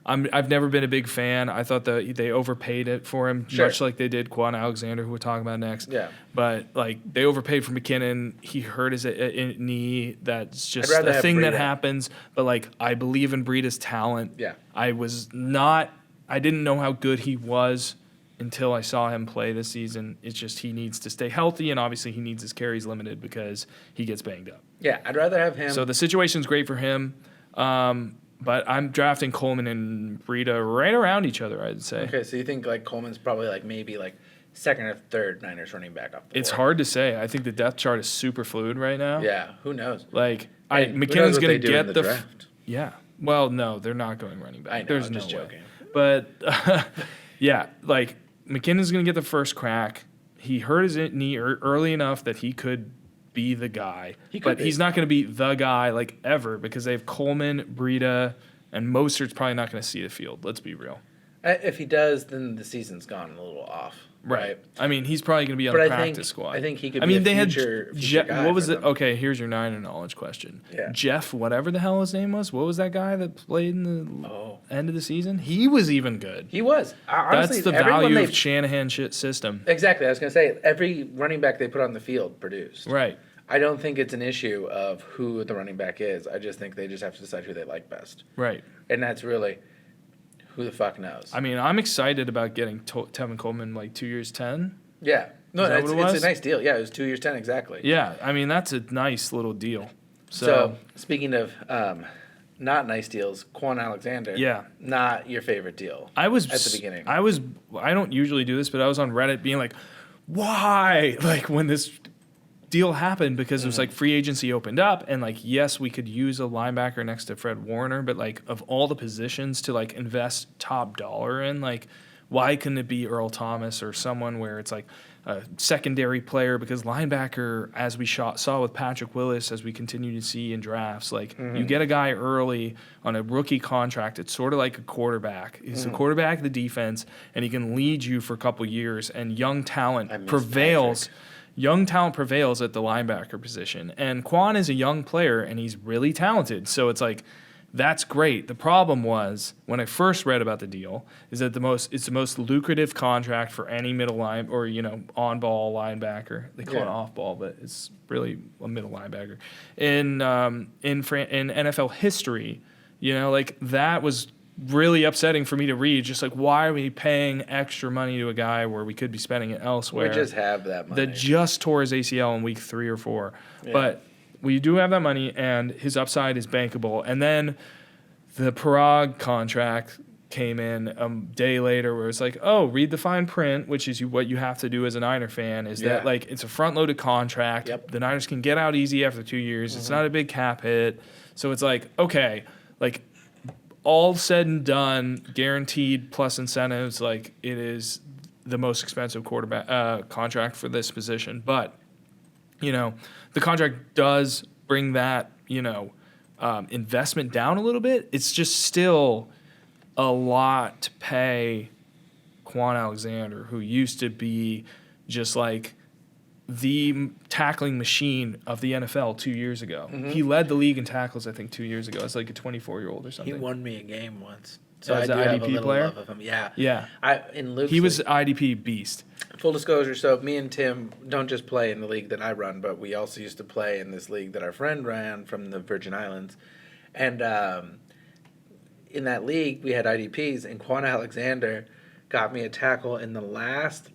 I've never been a big fan. I thought that they overpaid it for him, much like they did Quan Alexander, who we're talking about next. Yeah. But like they overpaid for McKinnon. He hurt his knee. That's just I'd rather a have thing that Breida. happens. But like I believe in Breida's talent. Yeah. I didn't know how good he was until I saw him play this season. It's just he needs to stay healthy, and obviously he needs his carries limited because he gets banged up. Yeah, I'd rather have him. So the situation's great for him. But I'm drafting Coleman and Breida right around each other, I'd say. Okay, so you think like Coleman's probably like maybe like second or third Niners running back off the It's board. hard to say. I think the depth chart is super fluid right now. Yeah, who knows? Like And who knows McKinnon's what going they to do in get the the draft. yeah. Well, no, they're not going running back. I know, There's I'm no just way. joking. But yeah, like McKinnon's going to get the first crack. He hurt his knee early enough that he could be the guy. But he's not going to be the guy like ever because they have Coleman, Breida, and Mostert's probably not going to see the field. Let's be real. If he does, then the season's gone a little off. Right. I mean, he's probably going to be on the practice squad. I think he could be a future guy what was for it? them. Okay, here's your Niner knowledge question. Yeah. Jeff, whatever the hell his name was, what was that guy that played in the end of the season? He was even good. He was. Honestly, That's the value of Shanahan system. Exactly. I was going to say, every running back they put on the field produced. Right. I don't think it's an issue of who the running back is. I just think they just have to decide who they like best. Right. And that's really who the fuck knows. I mean, I'm excited about getting Tevin Coleman like 2 years 10. Yeah. No, Is that what it it's was? a nice deal. Yeah, it was 2 years, 10 exactly. Yeah, I mean, that's a nice little deal. So speaking of not nice deals, Quan Alexander. Yeah. Not your favorite deal. I was at the beginning. I don't usually do this, but I was on Reddit being like, why? Like when this deal happened because it was like free agency opened up and like yes we could use a linebacker next to Fred Warner, but like of all the positions to like invest top dollar in, like why couldn't it be Earl Thomas or someone where it's like a secondary player? Because linebacker, as we saw with Patrick Willis, as we continue to see in drafts, like you get a guy early on a rookie contract, it's sort of like a quarterback. He's the quarterback of the defense and he can lead you for a couple years, and young talent prevails. Young talent prevails at the linebacker position. And Quan is a young player, and he's really talented. So it's like, that's great. The problem was, when I first read about the deal, is that it's the most lucrative contract for any middle line or, on-ball linebacker. They call it off-ball, but it's really a middle linebacker. In NFL history, like that was really upsetting for me to read. Just like, why are we paying extra money to a guy where we could be spending it elsewhere? We just have that money. That just tore his ACL in week 3 or 4. Yeah. But we do have that money, and his upside is bankable. And then the Parag contract came in a day later where it's like, oh, read the fine print, which is what you have to do as a Niner fan, is that like it's a front-loaded contract. Yep. The Niners can get out easy after 2 years. It's not a big cap hit. So it's like, okay, like all said and done, guaranteed plus incentives, like it is the most expensive quarterback contract for this position. But, the contract does bring that, investment down a little bit. It's just still a lot to pay Quan Alexander, who used to be just like the tackling machine of the NFL 2 years ago. Mm-hmm. He led the league in tackles, I think, 2 years ago. As like a 24-year-old or He something. won me a game once. So As I do an have a IDP little player? love of him. Yeah. Yeah. In Luke's He was league- IDP beast. Full disclosure, so me and Tim don't just play in the league that I run, but we also used to play in this league that our friend ran from the Virgin Islands. And in that league, we had IDPs, and Quan Alexander got me a tackle in the last,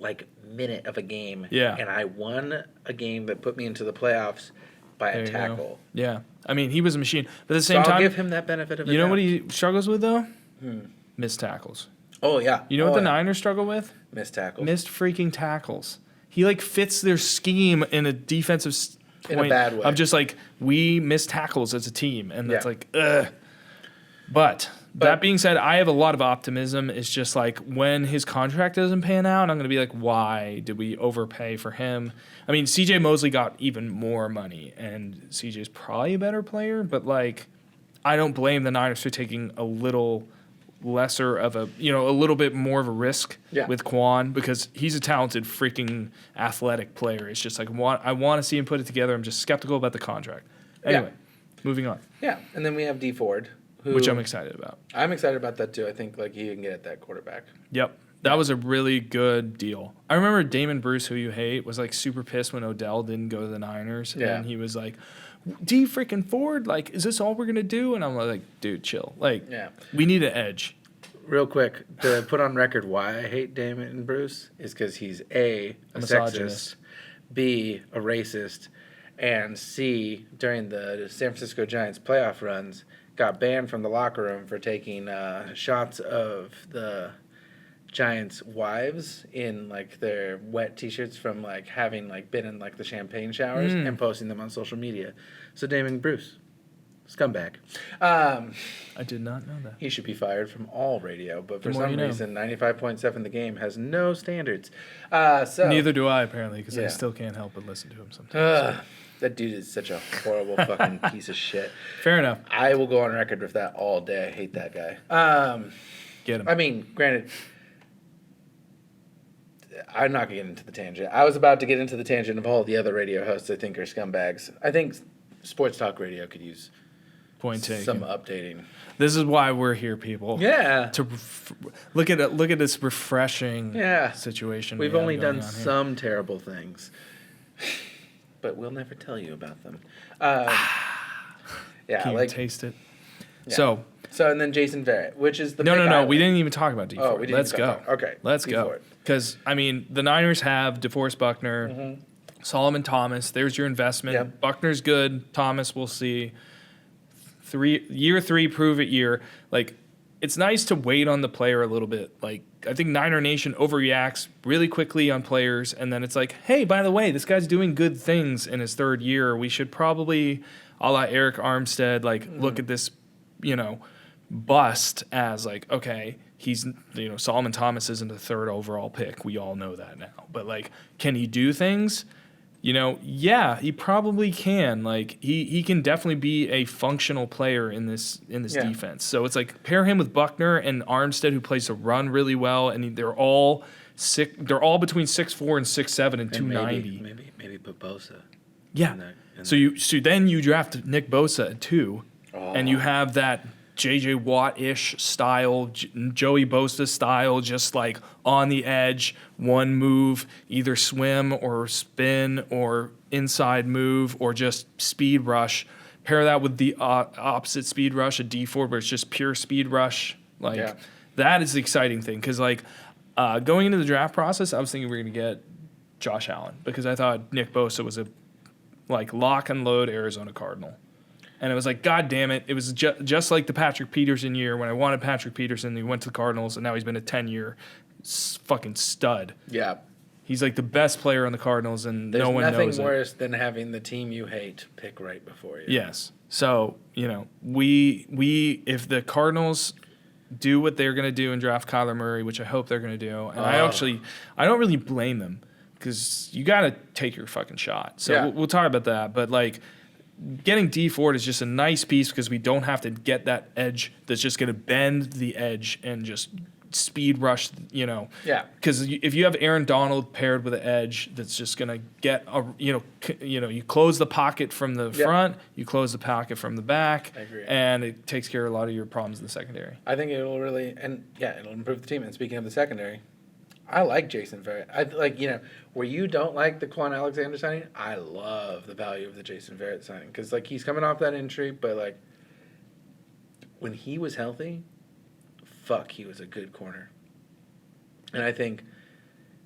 minute of a game. Yeah. And I won a game that put me into the playoffs by There a you go. tackle. Yeah. I mean, he was a machine. But at the So same I'll time, give him that benefit of a you know doubt. what he struggles with, though? Missed tackles. Oh, yeah. You know what the yeah. Niners struggle with? Missed tackles. Missed freaking tackles. He fits their scheme in a defensive In a point bad way. of just we miss tackles as a team, and that's Yeah. ugh. But that being said, I have a lot of optimism. It's just when his contract doesn't pan out, I'm going to be why did we overpay for him? I mean, CJ Mosley got even more money, and CJ's probably a better player, but I don't blame the Niners for taking a little lesser of a little bit more of a risk with Quan, because he's a talented freaking athletic player. It's just I want to see him put it together. I'm just skeptical about the contract. Anyway, moving on, Yeah, and then we have D Ford, which I'm excited about. I'm excited about that too. I think he can get at that quarterback. Yep. That was a really good deal. I remember Damon Bruce, who you hate, was super pissed when Odell didn't go to the Niners. Yeah. And he was like, D freaking Ford, is this all we're going to do? And I'm like, dude, chill. Yeah. We need an edge. Real quick, to put on record why I hate Damon and Bruce is because he's A, a misogynist. sexist, B, a racist, and C, during the San Francisco Giants playoff runs, got banned from the locker room for taking shots of the Giants' wives in their wet T-shirts from having been in the champagne showers and posting them on social media. So Damon Bruce, scumbag. I did not know that. He should be fired from all radio, but for more some you know. reason, 95.7 The Game has no standards. So Neither do I, apparently, because I Yeah. still can't help but listen to him sometimes. that dude is such a horrible fucking piece of shit. Fair enough. I will go on record with that all day. I hate that guy. Get him. I mean, granted, I'm not going to get into the tangent. I was about to get into the tangent of all the other radio hosts I think are scumbags. I think sports talk radio could use Point taken. some updating. This is why we're here, people. Yeah. To look at this refreshing Yeah. situation. We've we have only going done on here. some terrible things, but we'll never tell you about them. Yeah, Can you taste it? Yeah. So and then Jason Verrett, which is the No. Island. We didn't even talk about D. Oh, Ford. we didn't Let's even go. talk about it. Okay, Let's D. go. Ford. Because I mean, the Niners have DeForest Buckner, Solomon Thomas. There's your investment. Yep. Buckner's good. Thomas, we'll see. Year 3, prove it year. It's nice to wait on the player a little bit. I think Niner Nation overreacts really quickly on players, and then it's hey, by the way, this guy's doing good things in his 3rd year. We should probably, a la Eric Armstead, look at this, bust as okay, he's Solomon Thomas isn't a 3rd overall pick. We all know that now. But can he do things? Yeah, he probably can. He can definitely be a functional player in this Yeah. defense. So it's pair him with Buckner and Armstead, who plays the run really well, and they're all between 6'4" and 6'7" and 290. Maybe put Bosa. Yeah. in there, in So then you draft Nick Bosa at 2, and you have that J.J. Watt-ish style, Joey Bosa style, just on the edge, one move, either swim or spin or inside move or just speed rush. Pair that with the opposite speed rush, a D Ford, where it's just pure speed rush. That is the exciting thing, because going into the draft process, I was thinking we were going to get Josh Allen, because I thought Nick Bosa was a lock and load Arizona Cardinal. And it was God damn it. It was just like the Patrick Peterson year when I wanted Patrick Peterson. He went to the Cardinals, and now he's been a 10-year fucking stud. Yeah. He's the best player on the Cardinals, and There's no one knows nothing it. worse than having the team you hate pick right before you. Yes. So, we if the Cardinals do what they're going to do and draft Kyler Murray, which I hope they're going to do, and I don't really blame them because you got to take your fucking shot. So we'll talk about that. But, like, getting D Ford is just a nice piece because we don't have to get that edge that's just going to bend the edge and just speed rush, Yeah. Because if you have Aaron Donald paired with an edge that's just going to get, you close the pocket from the front, you close the pocket from the back. I agree. And it takes care of a lot of your problems in the secondary. I think it'll really, it'll improve the team. And speaking of the secondary, I like Jason Verrett. Where you don't like the Quan Alexander signing, I love the value of the Jason Verrett signing. Because, like, he's coming off that injury, but, like, when he was healthy, he was a good corner. And I think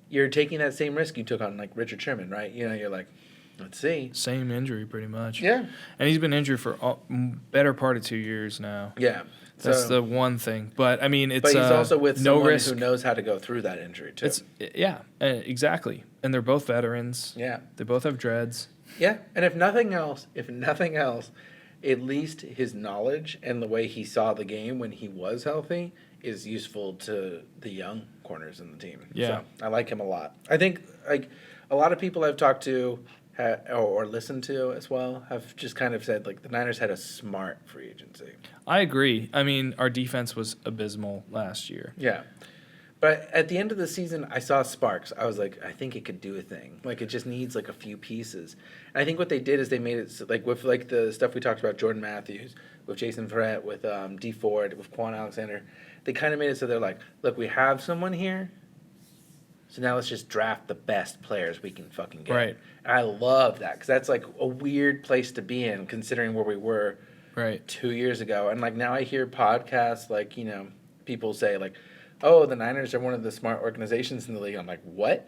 you're taking that same risk you took on, like, Richard Sherman, right? You're like, let's see. Same injury, pretty much. Yeah. And he's been injured for better part of 2 years now. Yeah. That's the one thing. But, I mean, it's But he's also with no someone risk. who knows how to go through that injury, too. Exactly. And they're both veterans. Yeah. They both have dreads. Yeah. And if nothing else, at least his knowledge and the way he saw the game when he was healthy is useful to the young corners in the team. Yeah. So I like him a lot. I think, like, a lot of people I've talked to or listened to as well have just kind of said, like, the Niners had a smart free agency. I agree. I mean, our defense was abysmal last year. Yeah. But at the end of the season, I saw sparks. I was like, I think it could do a thing. Like, it just needs, like, a few pieces. And I think what they did is they made it, like, with, like, the stuff we talked about, Jordan Matthews, with Jason Verrett, with D Ford, with Quan Alexander, they kind of made it so they're like, look, we have someone here, so now let's just draft the best players we can fucking get. Right. And I love that because that's, like, a weird place to be in considering where we were 2 years ago. And, like, now I hear podcasts, like, people say, like, oh, the Niners are one of the smart organizations in the league. I'm like, what?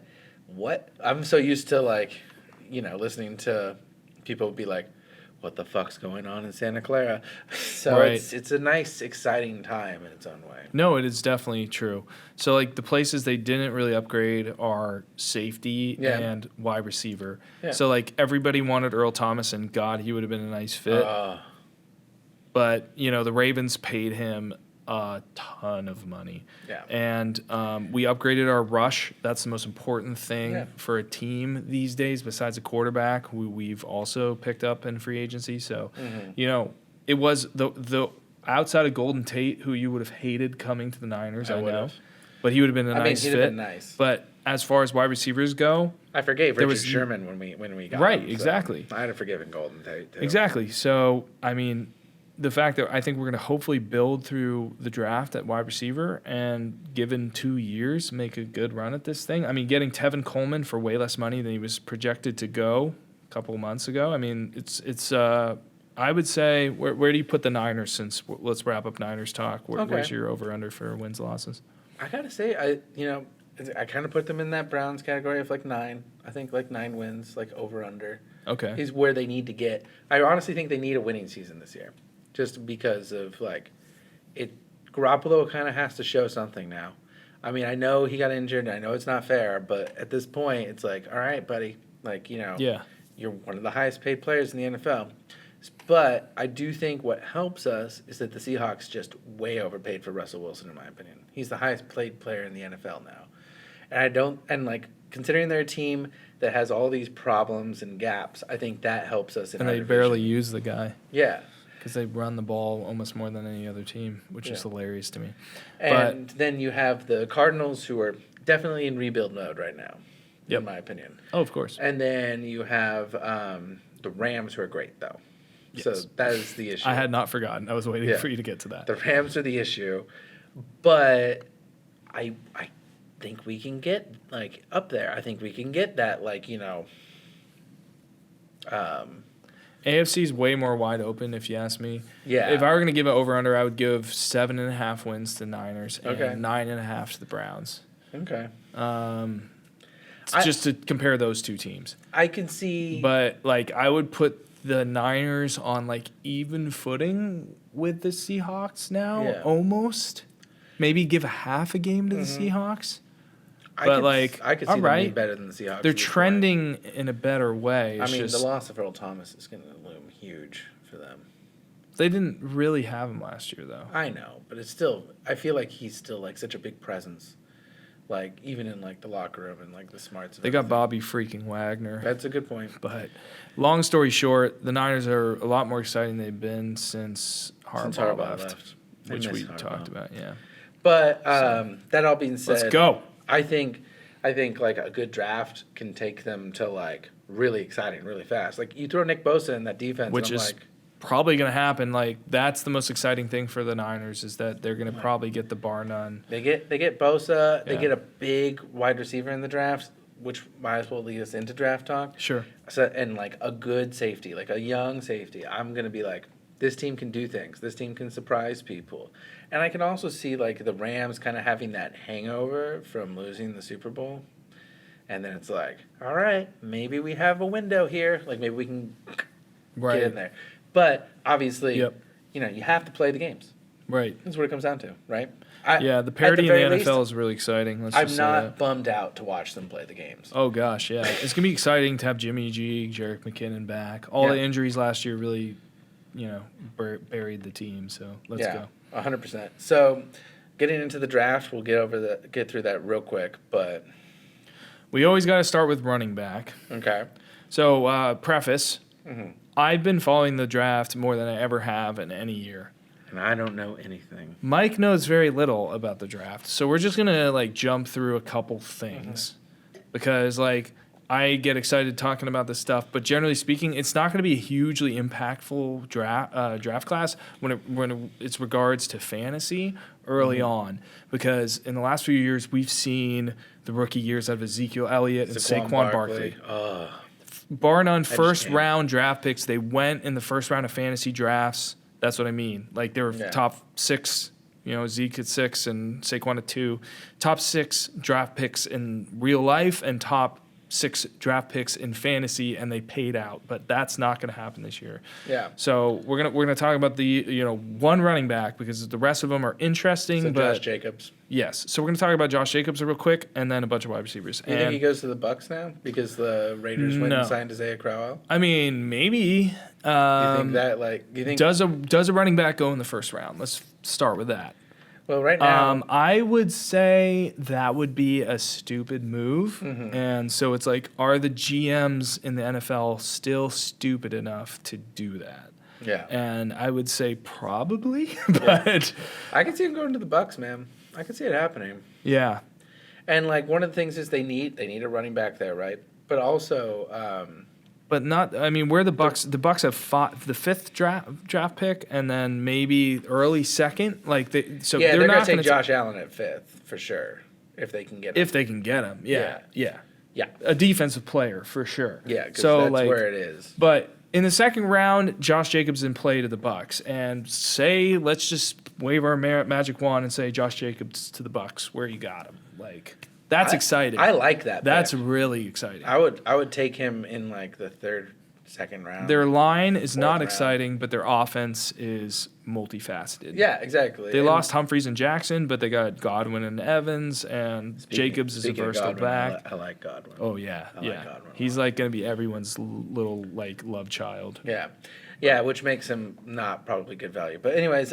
I'm so used to, like, listening to people be like, what the fuck's going on in Santa Clara? So it's a nice, exciting time in its own way. No, it is definitely true. So, like, the places they didn't really upgrade are safety and wide receiver. Yeah. So, like, everybody wanted Earl Thomas, and God, he would have been a nice fit. But, the Ravens paid him a ton of money. Yeah. And we upgraded our rush. That's the most important thing for a team these days, besides a quarterback, who we've also picked up in free agency. So, it was the outside of Golden Tate, who you would have hated coming to the Niners, I know. But he would have been a nice fit. Been nice. But as far as wide receivers go, I forgave Richard Sherman when we got him, exactly. So I'd have forgiven Golden Tate, too. Exactly. So, I mean, the fact that I think we're going to hopefully build through the draft at wide receiver and, given 2 years, make a good run at this thing. I mean, getting Tevin Coleman for way less money than he was projected to go a couple of months ago. I mean, it's I would say, where do you put the Niners since let's wrap up Niners talk? Where's your over-under for wins, losses? I got to say, I kind of put them in that Browns category of, like, 9. I think, like, 9 wins, like, over-under. Okay. Is where they need to get. I honestly think they need a winning season this year. Just because of, like, Garoppolo kind of has to show something now. I mean, I know he got injured, and I know it's not fair, but at this point, it's like, all right, buddy. Like, you're one of the highest paid players in the NFL. But I do think what helps us is that the Seahawks just way overpaid for Russell Wilson, in my opinion. He's the highest paid player in the NFL now. And considering they're a team that has all these problems and gaps, I think that helps us in our division. Barely use the guy. Yeah. Because they run the ball almost more than any other team, which is hilarious to me. And then you have the Cardinals, who are definitely in rebuild mode right now, in my opinion. Oh, of course. And then you have the Rams, who are great, though. Yes. So that is the issue. I had not forgotten. I was waiting for you to get to that. The Rams are the issue. But I think we can get, like, up there. I think we can get that, like, AFC's way more wide open, if you ask me. Yeah. If I were going to give it over-under, I would give 7.5 wins to Niners and 9.5 to the Browns. Okay. Just to compare those two teams. I can see. But, like, I would put the Niners on, like, even footing with the Seahawks now, almost. Maybe give a half a game to the Seahawks. I could see them being better than the Seahawks. They're trending in a better way. The loss of Earl Thomas is going to loom huge for them. They didn't really have him last year, though. I know, but it's still. I feel like he's still like such a big presence, like even in like the locker room and like the smarts. They got Bobby freaking Wagner. That's a good point. But long story short, the Niners are a lot more exciting than they've been since Harbaugh left. Which we talked about, yeah. But that all being said, let's go. I think like a good draft can take them to like really exciting, really fast. Like you throw Nick Bosa in that defense, which and I'm is like, probably going to happen. Like that's the most exciting thing for the Niners is that they're going to probably get the bar none. They get Bosa, they Yeah. get a big wide receiver in the draft, which might as well lead us into draft talk. Sure. So and like a good safety, like a young safety. I'm gonna be like, this team can do things. This team can surprise people. And I can also see like the Rams kind of having that hangover from losing the Super Bowl. And then it's like, all right, maybe we have a window here. Like maybe we can get in there. But obviously, you know, you have to play the games. Right. That's what it comes down to, right? The parity in the very NFL least, is really exciting. I'm not bummed out to watch them play the games. Oh, gosh, yeah. It's going to be exciting to have Jimmy G, Jerick McKinnon back. All the injuries last year really, you know, buried the team. So let's go. 100%. So getting into the draft, we'll get through that real quick, but we always got to start with running back. okay. So preface, I've been following the draft more than I ever have in any year. And I don't know anything. Mike knows very little about the draft, so we're just gonna like jump through a couple things because like I get excited talking about this stuff, but generally speaking, it's not gonna be a hugely impactful draft class when it's regards to fantasy early on, because in the last few years we've seen the rookie years out of Ezekiel Elliott and Saquon Barkley. Bar none, first round draft picks. They went in the first round of fantasy drafts. That's what I mean. Like they were top 6, you know, Zeke at 6 and Saquon at 2. Top 6 draft picks in real life and top 6 draft picks in fantasy, and they paid out. But that's not going to happen this year. Yeah. So we're gonna talk about the one running back because the rest of them are interesting. So but Josh Jacobs. Yes. So we're gonna talk about Josh Jacobs real quick, and then a bunch of wide receivers. You think he goes to the Bucs now because the Raiders went and signed Isaiah Crowell? I mean, maybe. Do you think that like? Do you think does a running back go in the first round? Let's start with that. Well, right now, I would say that would be a stupid move, and so it's like, are the GMs in the NFL still stupid enough to do that? Yeah. And I would say probably, but I can see him going to the Bucs, man. I can see it happening. yeah. And like one of the things is they need a running back there, right? But also, But not. I mean, where the Bucks? The Bucks have the 5th draft pick, and then maybe early 2nd. Like they're not going to take Josh Allen at 5th for sure if they can get him. If they can get him, yeah. Yeah. A defensive player for sure. Yeah, because so that's like, where it is. But in the 2nd round, Josh Jacobs in play to the Bucks, and let's just wave our magic wand and say Josh Jacobs to the Bucks. Where you got him? Like that's exciting. I like that. That's pick. really exciting. I would take him in like the 3rd, 2nd round. Their line is not round. exciting, but their offense is multifaceted. Yeah, exactly. They lost Humphreys and Jackson, but they got Godwin and Evans, and Jacobs is a versatile back. I like Godwin. Oh yeah, I like Godwin. He's like gonna be everyone's little like love child. Yeah, which makes him not probably good value. But anyways,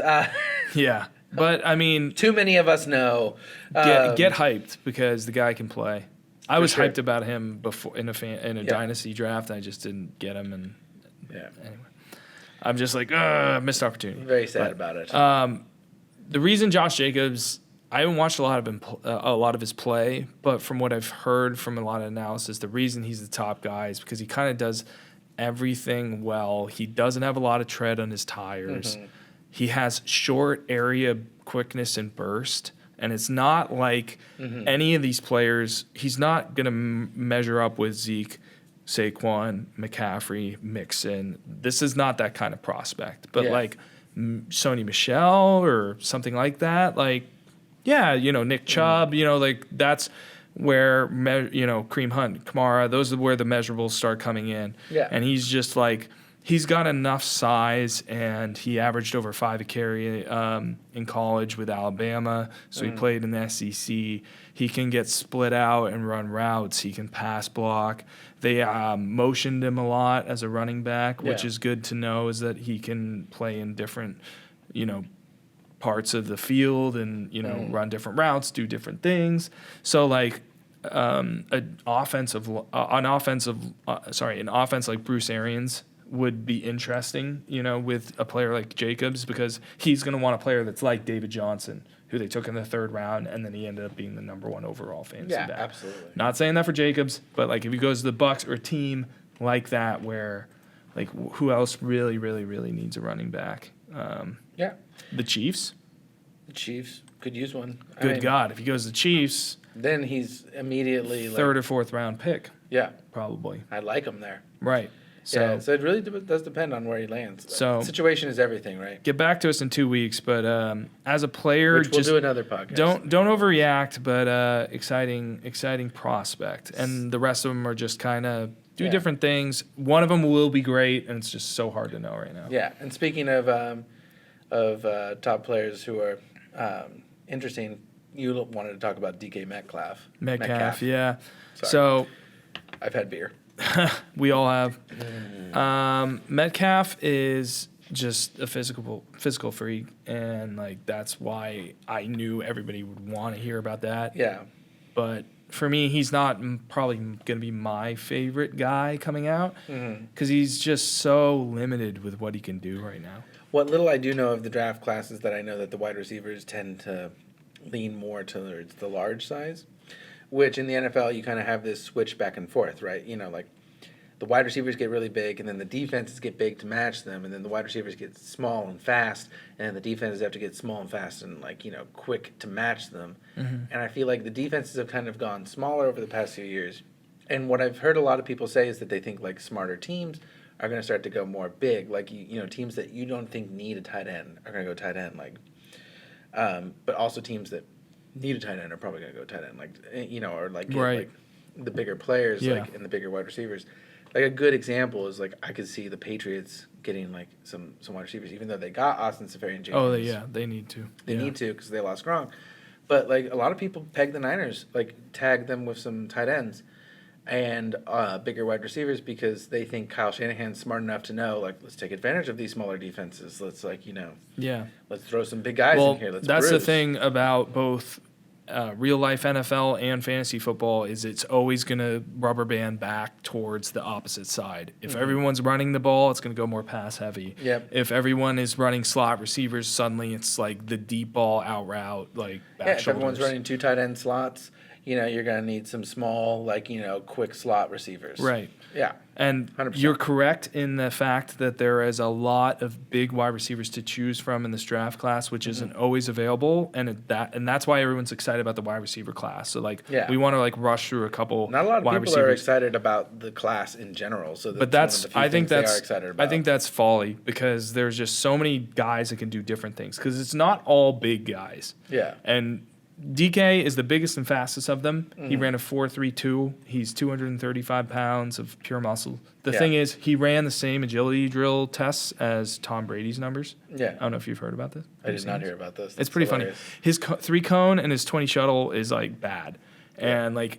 yeah. But I mean, too many of us know. Get hyped because the guy can play. I was sure. hyped about him before in a dynasty draft. I just didn't get him, and anyway, I'm just like missed opportunity. Very sad about it. The reason Josh Jacobs, I haven't watched a lot of his play, but from what I've heard from a lot of analysis, the reason he's the top guy is because he kind of does everything well. He doesn't have a lot of tread on his tires. He has short area quickness and burst, and it's not like any of these players. He's not going to measure up with Zeke, Saquon, McCaffrey, Mixon. This is not that kind of prospect. But like Sony Michel or something like that, like, Nick Chubb, like that's where, Kareem Hunt, Kamara, those are where the measurables start coming in. Yeah. And he's just like, he's got enough size, and he averaged over 5 a carry in college with Alabama. So he played in the SEC. He can get split out and run routes. He can pass block. They motioned him a lot as a running back, which is good to know, is that he can play in different, parts of the field and, run different routes, do different things. So, like, an offense like Bruce Arians would be interesting, with a player like Jacobs, because he's going to want a player that's like David Johnson, who they took in the 3rd round, and then he ended up being the number 1 overall fantasy back. Absolutely. Not saying that for Jacobs, but like if he goes to the Bucks or a team like that, where like who else really, really, really needs a running back? The Chiefs. The Chiefs could use one. Good God, if he goes to the Chiefs, then he's immediately 3rd or 4th round pick. Yeah, probably. I like him there. Right. So it really does depend on where he lands. So situation is everything, right? Get back to us in 2 weeks, but as a player, Which we'll do another podcast. Don't overreact, but exciting prospect, and the rest of them are just kind of do different things. One of them will be great, and it's just so hard to know right now. Yeah, and speaking of top players who are interesting, you wanted to talk about DK Metcalf. Metcalf, yeah. Sorry. So I've had beer. we all have. Metcalf is just a physical freak, and like that's why I knew everybody would want to hear about that. Yeah. But for me, he's not probably going to be my favorite guy coming out, because he's just so limited with what he can do right now. What little I do know of the draft class is that I know that the wide receivers tend to lean more towards the large size, which in the NFL you kind of have this switch back and forth, right? Like the wide receivers get really big, and then the defenses get big to match them, and then the wide receivers get small and fast, and the defenses have to get small and fast and quick to match them. And I feel like the defenses have kind of gone smaller over the past few years. And what I've heard a lot of people say is that they think like smarter teams are going to start to go more big, like teams that you don't think need a tight end are going to go tight end, like, but also teams that need a tight end are probably going to go tight end, like or like right. Like the bigger players, Yeah. like and the bigger wide receivers. Like a good example is like I could see the Patriots getting like some wide receivers, even though they got Austin Seferian Jenkins. Oh, they need to. They need to because they lost Gronk. But like a lot of people peg the Niners, like tag them with some tight ends and bigger wide receivers because they think Kyle Shanahan's smart enough to know, like, let's take advantage of these smaller defenses. Let's let's throw some big guys in here. That's the thing about both real life NFL and fantasy football is it's always going to rubber band back towards the opposite side. If everyone's running the ball, it's going to go more pass heavy. Yep. If everyone is running slot receivers, suddenly it's like the deep ball out route, like back if shoulders. everyone's running 2 tight end slots, you're going to need some small, quick slot receivers. Right. Yeah. And 100%. You're correct in the fact that there is a lot of big wide receivers to choose from in this draft class, which isn't always available, and that's why everyone's excited about the wide receiver class. So we want to rush through a couple. Not a lot of wide people receivers. are excited about the class in general. So But that's I think they are excited about. I think that's folly because there's just so many guys that can do different things because it's not all big guys. Yeah. And DK is the biggest and fastest of them. He ran a 4.32. He's 235 pounds of pure muscle. The thing is, he ran the same agility drill tests as Tom Brady's numbers. Yeah. I don't know if you've heard about this. I did not hear about this. It's pretty funny. His 3-cone and his 20 shuttle is bad. Yeah. And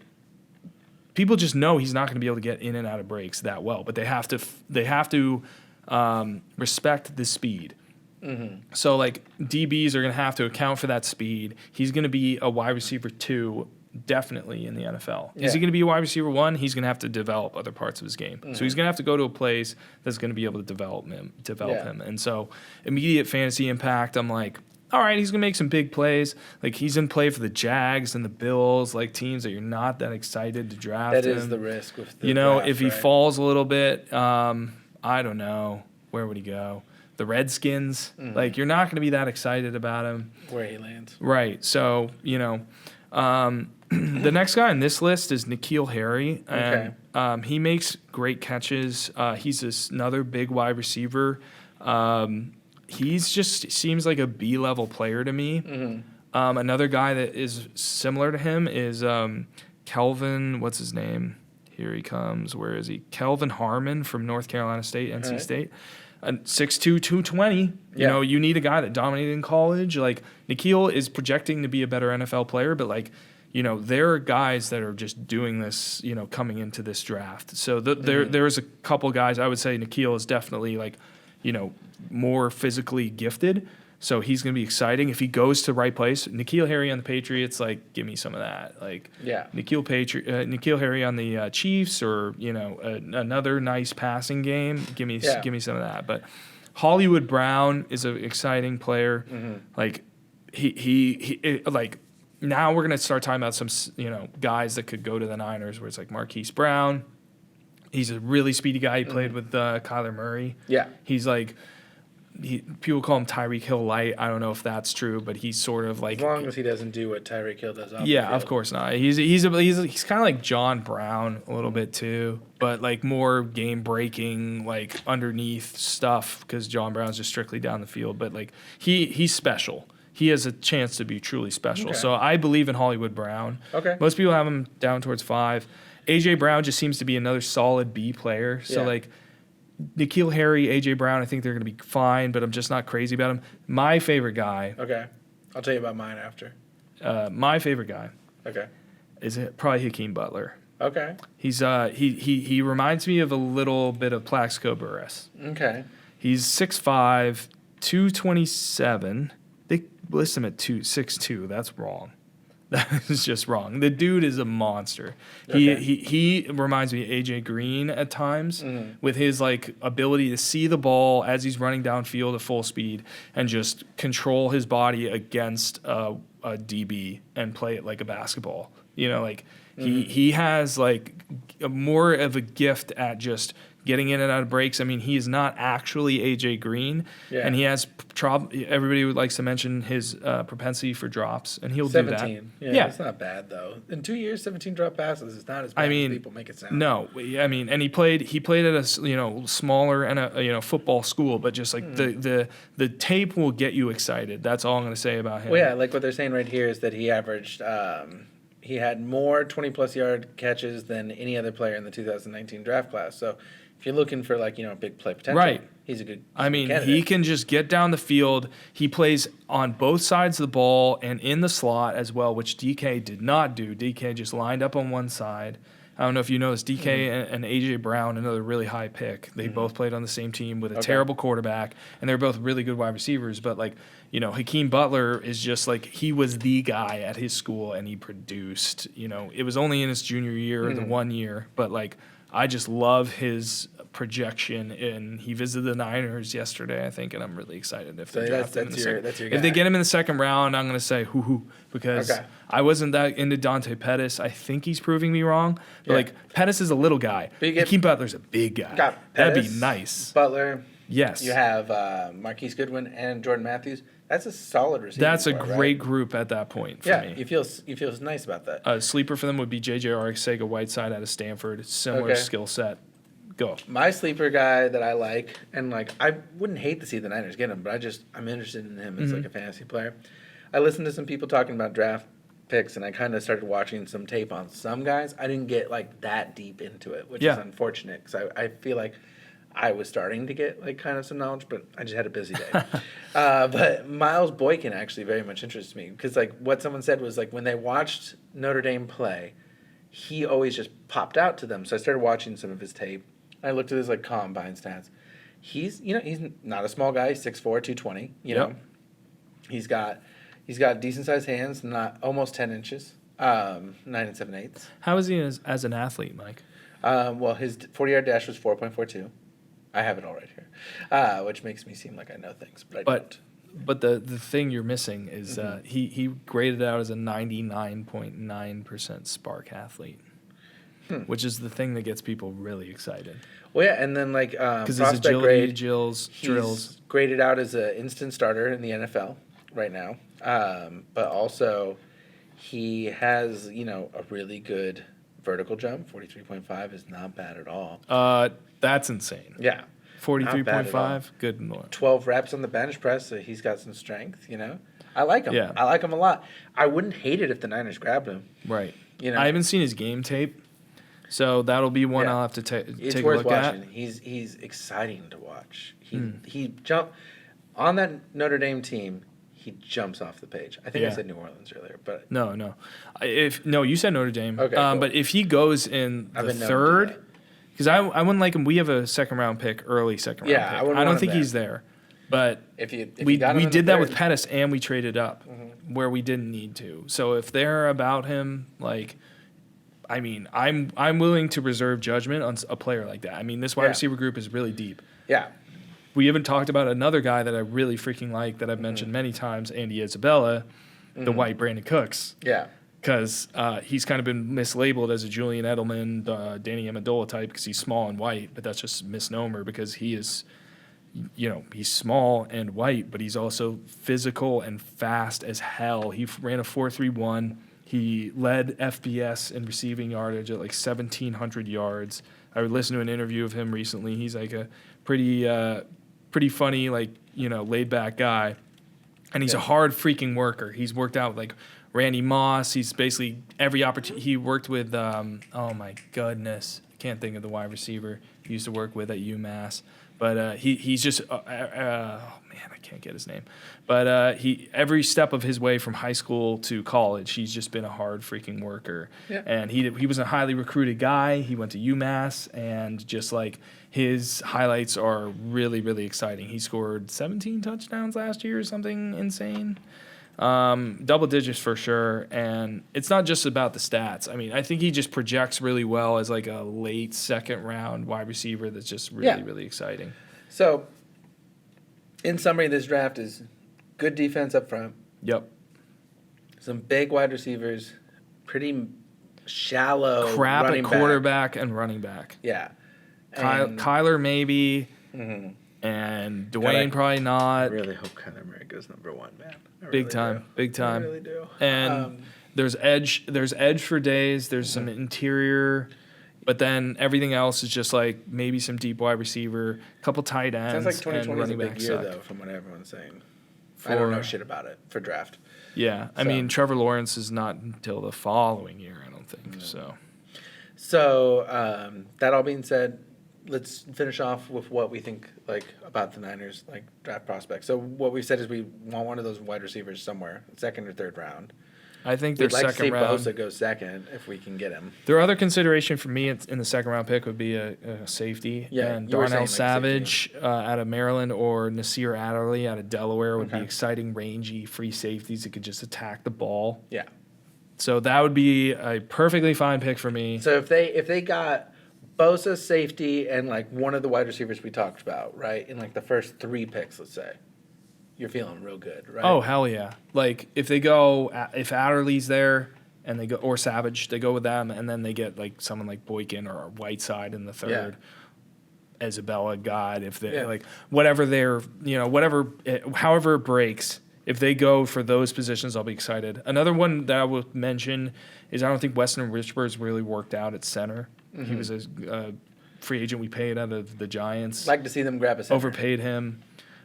people just know he's not going to be able to get in and out of breaks that well, but they have to respect the speed. So DBs are going to have to account for that speed. He's going to be a wide receiver 2 definitely in the NFL. Is he going to be a wide receiver 1? He's going to have to develop other parts of his game. So he's going to have to go to a place that's going to be able to develop him. And so immediate fantasy impact, I'm like, all right, he's going to make some big plays. He's in play for the Jags and the Bills, teams that you're not that excited to draft him. That is the risk with the draft, draft, if he right? falls a little bit, I don't know. Where would he go? The Redskins, you're not going to be that excited about him. Where he lands. Right. So, the next guy on this list is N'Keal Harry. And, he makes great catches. He's another big wide receiver. He's just seems like a B-level player to me. Another guy that is similar to him is Kelvin, what's his name? Here he comes. Where is he? Kelvin Harmon from North Carolina State, NC right. State. 6'2", 220. You Yeah. know, you need a guy that dominated in college. Like, N'Keal is projecting to be a better NFL player, but, like, you know, there are guys that are just doing this, you know, coming into this draft. So there's a couple guys. I would say N'Keal is definitely, like, you know, more physically gifted. So he's going to be exciting. If he goes to the right place, N'Keal Harry on the Patriots, like, give me some of that. Like, Yeah. N'Keal Harry on the Chiefs, or, you know, another nice passing game. Give me some of that. But Hollywood Brown is an exciting player. Like, he like, now we're going to start talking about some, you know, guys that could go to the Niners, where it's like Marquise Brown. He's a really speedy guy. He played with Kyler Murray. Yeah. He's like, people call him Tyreek Hill light. I don't know if that's true, but he's sort of like, As long as he doesn't do what Tyreek Hill does off the yeah, field. of course not. He's kind of like John Brown a little bit too, but like more game breaking, like underneath stuff, because John Brown's just strictly down the field. But like he's special. He has a chance to be truly special. Okay. So I believe in Hollywood Brown. Okay. Most people have him down towards 5. AJ Brown just seems to be another solid B player. So Yeah. like, N'Keal Harry, AJ Brown, I think they're going to be fine, but I'm just not crazy about him. My favorite guy, Okay. I'll tell you about mine after. my favorite guy Okay. is probably Hakeem Butler. Okay. He's he reminds me of a little bit of Plaxico Burress. Okay. He's 6'5", 227. They list him at 6'2". That's wrong. That is just wrong. The dude is a monster. Okay. He reminds me of AJ Green at times, with his like ability to see the ball as he's running downfield at full speed and just control his body against a DB and play it like a basketball. You know, like he has like more of a gift at just getting in and out of breaks. I mean, he is not actually AJ Green, Yeah. and he has everybody likes to mention his propensity for drops, and he'll 17. do that. Yeah, it's not bad though. In 2 years, 17 drop passes is not as bad I mean, as people make it sound. no, I mean, and he played at a smaller and a football school, but just like the tape will get you excited. That's all I'm going to say about him. Well, yeah, like what they're saying right here is that he averaged, he had more 20-plus yard catches than any other player in the 2019 draft class. So if you're looking for like, big play potential, Right. he's a good I mean, candidate. he can just get down the field. He plays on both sides of the ball and in the slot as well, which DK did not do. DK just lined up on one side. I don't know if you know this. DK and AJ Brown, another really high pick. They both played on the same team with a terrible quarterback, and they're both really good wide receivers. But like, Hakeem Butler is just like, he was the guy at his school, and he produced. It was only in his junior year, the 1 year, but like, I just love his projection, and he visited the Niners yesterday, I think, and I'm really excited if they draft him in the second. that's your If they guy. get him in the second round, I'm going to say hoo-hoo, because Okay. I wasn't that into Dante Pettis. I think he's proving me wrong, but Yeah. like, Pettis is a little guy. But you get- Hakeem Butler's a big guy. Got That'd be Pettis, nice. Butler. Yes. You have Marquise Goodwin and Jordan Matthews. That's a solid receiver. That's a great group at that point for Yeah, me. you feel nice about that. A sleeper for them would be J.J. Arcega-Whiteside out of Stanford. Similar Okay. skill set. Go. My sleeper guy that I like, and like I wouldn't hate to see the Niners get him, but I'm interested in him as like a fantasy player. I listened to some people talking about draft picks, and I kind of started watching some tape on some guys. I didn't get like that deep into it, which is unfortunate, because I feel like I was starting to get like kind of some knowledge, but I just had a busy day. But Miles Boykin actually very much interests me, because like what someone said was like when they watched Notre Dame play, he always just popped out to them. So I started watching some of his tape. I looked at his like combine stats. He's he's not a small guy. 6'4", 220. He's got decent sized hands, not almost 10 inches, 9 7/8. How is he as an athlete, Mike? Well, his 40-yard dash was 4.42. I have it all right here, which makes me seem like I know things, but I don't. But the thing you're missing is he graded out as a 99.9% spark athlete, which is the thing that gets people really excited. Well, yeah, and then like Because his prospect agility grade, drills. he's graded out as an instant starter in the NFL right now. But also, he has, a really good vertical jump. 43.5 is not bad at all. That's insane. Yeah. 43.5, good lord. 12 reps on the bench press, so he's got some strength, I like him. Yeah. I like him a lot. I wouldn't hate it if the Niners grabbed him. Right. You know? I haven't seen his game tape. So that'll be one Yeah. I'll have to take It's a worth look watching. at. He's exciting to watch. He jumped on that Notre Dame team. He jumps off the page. I think I Yeah. said New Orleans earlier, but No. You said Notre Dame. Okay, cool. But if he goes in I've the been known to do third, because I wouldn't like him. We have a second-round pick, early second-round Yeah, I pick. wouldn't I don't want him think there. he's there. But if you we got him in the did that with third- Pettis, and we traded up where we didn't need to. So if they're about him, like, I mean, I'm willing to reserve judgment on a player like that. I mean, this wide Yeah. receiver group is really deep. Yeah, We haven't talked about another guy that I really freaking like that I've mentioned many times, Andy Isabella, the white Brandon Cooks, yeah, because he's kind of been mislabeled as a Julian Edelman, Danny Amendola type because he's small and white, but that's just a misnomer because he is, he's small and white, but he's also physical and fast as hell. He ran a 4.31. He led FBS in receiving yardage at like 1,700 yards. I listened to an interview of him recently. He's like a pretty funny, like, laid back guy. And he's a hard freaking worker. He's worked out with like Randy Moss. He's basically every opportunity. He worked with, oh my goodness, I can't think of the wide receiver he used to work with at UMass. But he's just, oh man, I can't get his name. But he every step of his way from high school to college, he's just been a hard freaking worker. Yeah. And he was a highly recruited guy. He went to UMass, and just like his highlights are really, really exciting. He scored 17 touchdowns last year or something insane. Double digits for sure. And it's not just about the stats. I mean, I think he just projects really well as like a late second round wide receiver that's just really, really exciting. So, in summary, this draft is good defense up front, Yep. some big wide receivers, pretty shallow Crap running at back. quarterback and running back. Yeah, And- Kyler maybe, Mhm. and God, Dwayne probably I not. really hope Kyler Murray goes number one, man. I Big really time, do. big time. I really do. And there's edge for days. There's some interior, but then everything else is just like maybe some deep wide receiver, a couple tight ends, Sounds like and 2020 is a running big back year, suck. though, from what everyone's saying. I don't know For- shit about it for draft. Yeah, I So- mean Trevor Lawrence is not until the following year, I don't think. So, that all being said, let's finish off with what we think about the Niners draft prospects. So what we've said is we want one of those wide receivers somewhere, second or third round. I think their We'd like to see second round. Bosa go second if we can get him. Their other consideration for me in the second round pick would be a safety. Yeah, and you were Darnell saying, Savage out of Maryland or Nasir Adderley out of Delaware would be Okay. exciting, rangy, free safeties that could just attack the ball. Yeah. So that would be a perfectly fine pick for me. So if they got Bosa safety and one of the wide receivers we talked about, right, in the first 3 picks, let's say, you're feeling real good, right? Oh hell yeah! Like if if Adderley's there and they go, or Savage, they go with them, and then they get someone like Boykin or Whiteside in the third. Isabella, God, if they whatever they're however it breaks. If they go for those positions, I'll be excited. Another one that I will mention is I don't think Weston Richburg's really worked out at center. He was a free agent we paid out of the Giants. Like to see them grab a center. Overpaid him.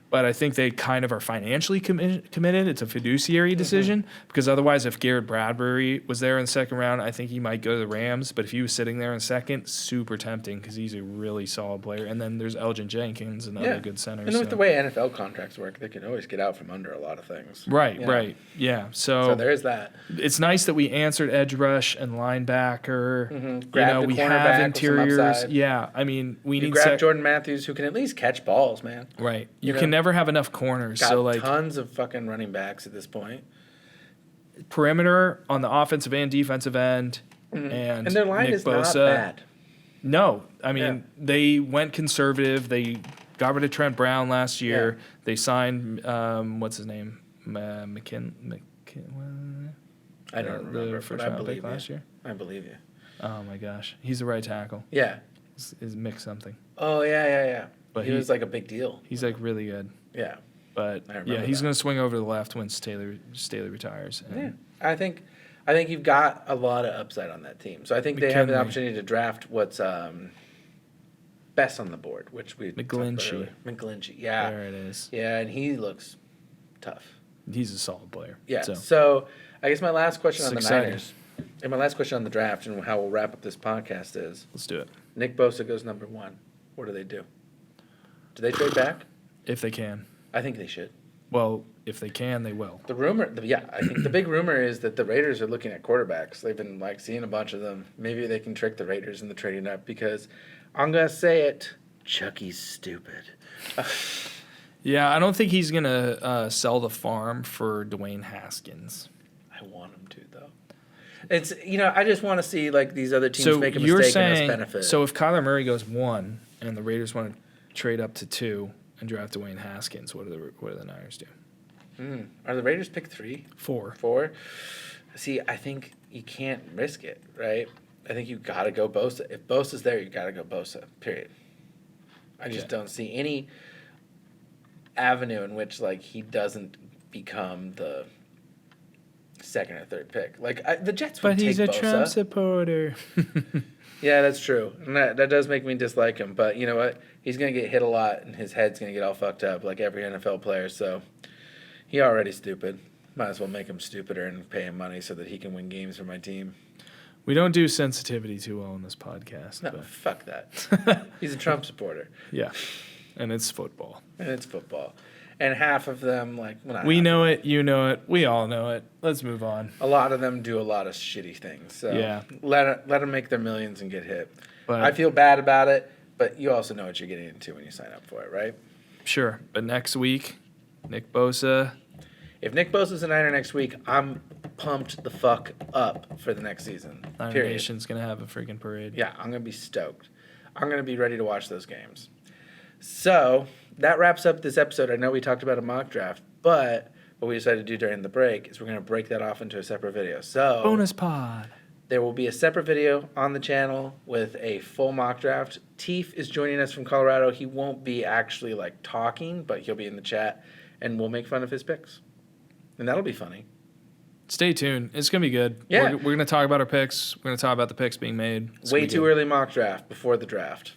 But I think they kind of are financially committed. It's a fiduciary decision because otherwise, if Garrett Bradbury was there in the second round, I think he might go to the Rams. But if he was sitting there in second, super tempting because he's a really solid player. And then there's Elgin Jenkins, another good center. And with the way NFL contracts work, they can always get out from under a lot of things. Right, you know? right. Yeah. So there is that. It's nice that we answered edge rush and linebacker. Grabbed a we cornerback have with some interiors. upside. Yeah, I mean, we You need grab Jordan Matthews, who can at least catch balls, man. Right. You know? can never have enough corners. Got So tons of fucking running backs at this point. perimeter on the offensive and defensive end, And their line Nick is Bosa. not bad. No, I mean they went conservative. They got rid of Trent Brown last year. Yeah. They signed what's his name, I don't the remember, first but I round believe pick you. last year. I believe you. Oh my gosh, he's the right tackle. Yeah. Is Mick something? Oh, yeah. But he was a big deal. He's really good. Yeah. But I remember he's that. going to swing over to the left when Staley retires. Yeah. And I think you've got a lot of upside on that team. So I think they have the opportunity to draft what's best on the board, which we talked about McGlinchey. earlier. McGlinchey, yeah. There it is. Yeah, and he looks tough. He's a solid player. Yeah. So So I guess my last question It's on the exciting. Niners. And my last question on the draft and how we'll wrap up this podcast is: Let's do it. Nick Bosa goes number 1. What do they do? Do they trade back? If they can. I think they should. Well, if they can, they will. The rumor, I think the big rumor is that the Raiders are looking at quarterbacks. They've been like seeing a bunch of them. Maybe they can trick the Raiders into trading up because I'm gonna say it, Chucky's stupid. Yeah, I don't think he's going to sell the farm for Dwayne Haskins. I want him to though. It's I just want to see like these other teams make a mistake and us benefit. So if Kyler Murray goes 1 and the Raiders want to trade up to 2 and draft Dwayne Haskins, what do the Niners do? Are the Raiders pick 3? 4. 4? See, I think you can't risk it, right? I think you got to go Bosa. If Bosa's there, you got to go Bosa, period. I just don't see any avenue in which like he doesn't become the second or third pick. Like the Jets would take Bosa. But he's a Trump supporter. Yeah, that's true. And that does make me dislike him. But you know what? He's going to get hit a lot, and his head's going to get all fucked up like every NFL player. So he already stupid. Might as well make him stupider and pay him money so that he can win games for my team. We don't do sensitivity too well in this podcast. No, but. Fuck that. He's a Trump supporter. Yeah, and it's football. And half of them, like... Well, we know it, you know it, we all know it. Let's move on. A lot of them do a lot of shitty things. So yeah. Let them make their millions and get hit. But I feel bad about it, but you also know what you're getting into when you sign up for it, right? Sure. But next week, Nick Bosa... If Nick Bosa's a Niner next week, I'm pumped the fuck up for the next season. Niner Nation's going to have a freaking parade. Yeah, I'm going to be stoked. I'm going to be ready to watch those games. So, that wraps up this episode. I know we talked about a mock draft, but what we decided to do during the break is we're going to break that off into a separate video. So, bonus pod. There will be a separate video on the channel with a full mock draft. Teef is joining us from Colorado. He won't be actually like talking, but he'll be in the chat, and we'll make fun of his picks. And that'll be funny. Stay tuned. It's going to be good. Yeah. We're going to talk about our picks. We're going to talk about the picks being made. Way too early mock draft before the draft.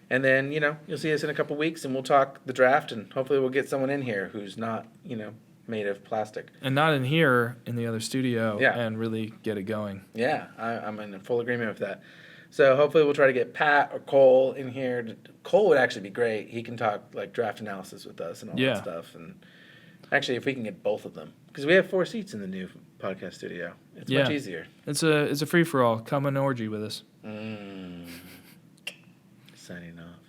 And then, you'll see us in a couple weeks, and we'll talk the draft, and hopefully we'll get someone in here who's not, made of plastic. And not in here, in the other studio, yeah. And really get it going. Yeah, I'm in full agreement with that. So hopefully we'll try to get Pat or Cole in here. Cole would actually be great. He can talk, like, draft analysis with us and all that stuff. And actually, if we can get both of them. Because we have 4 seats in the new podcast studio. It's much easier. It's a free-for-all. Come and orgy with us. Signing off.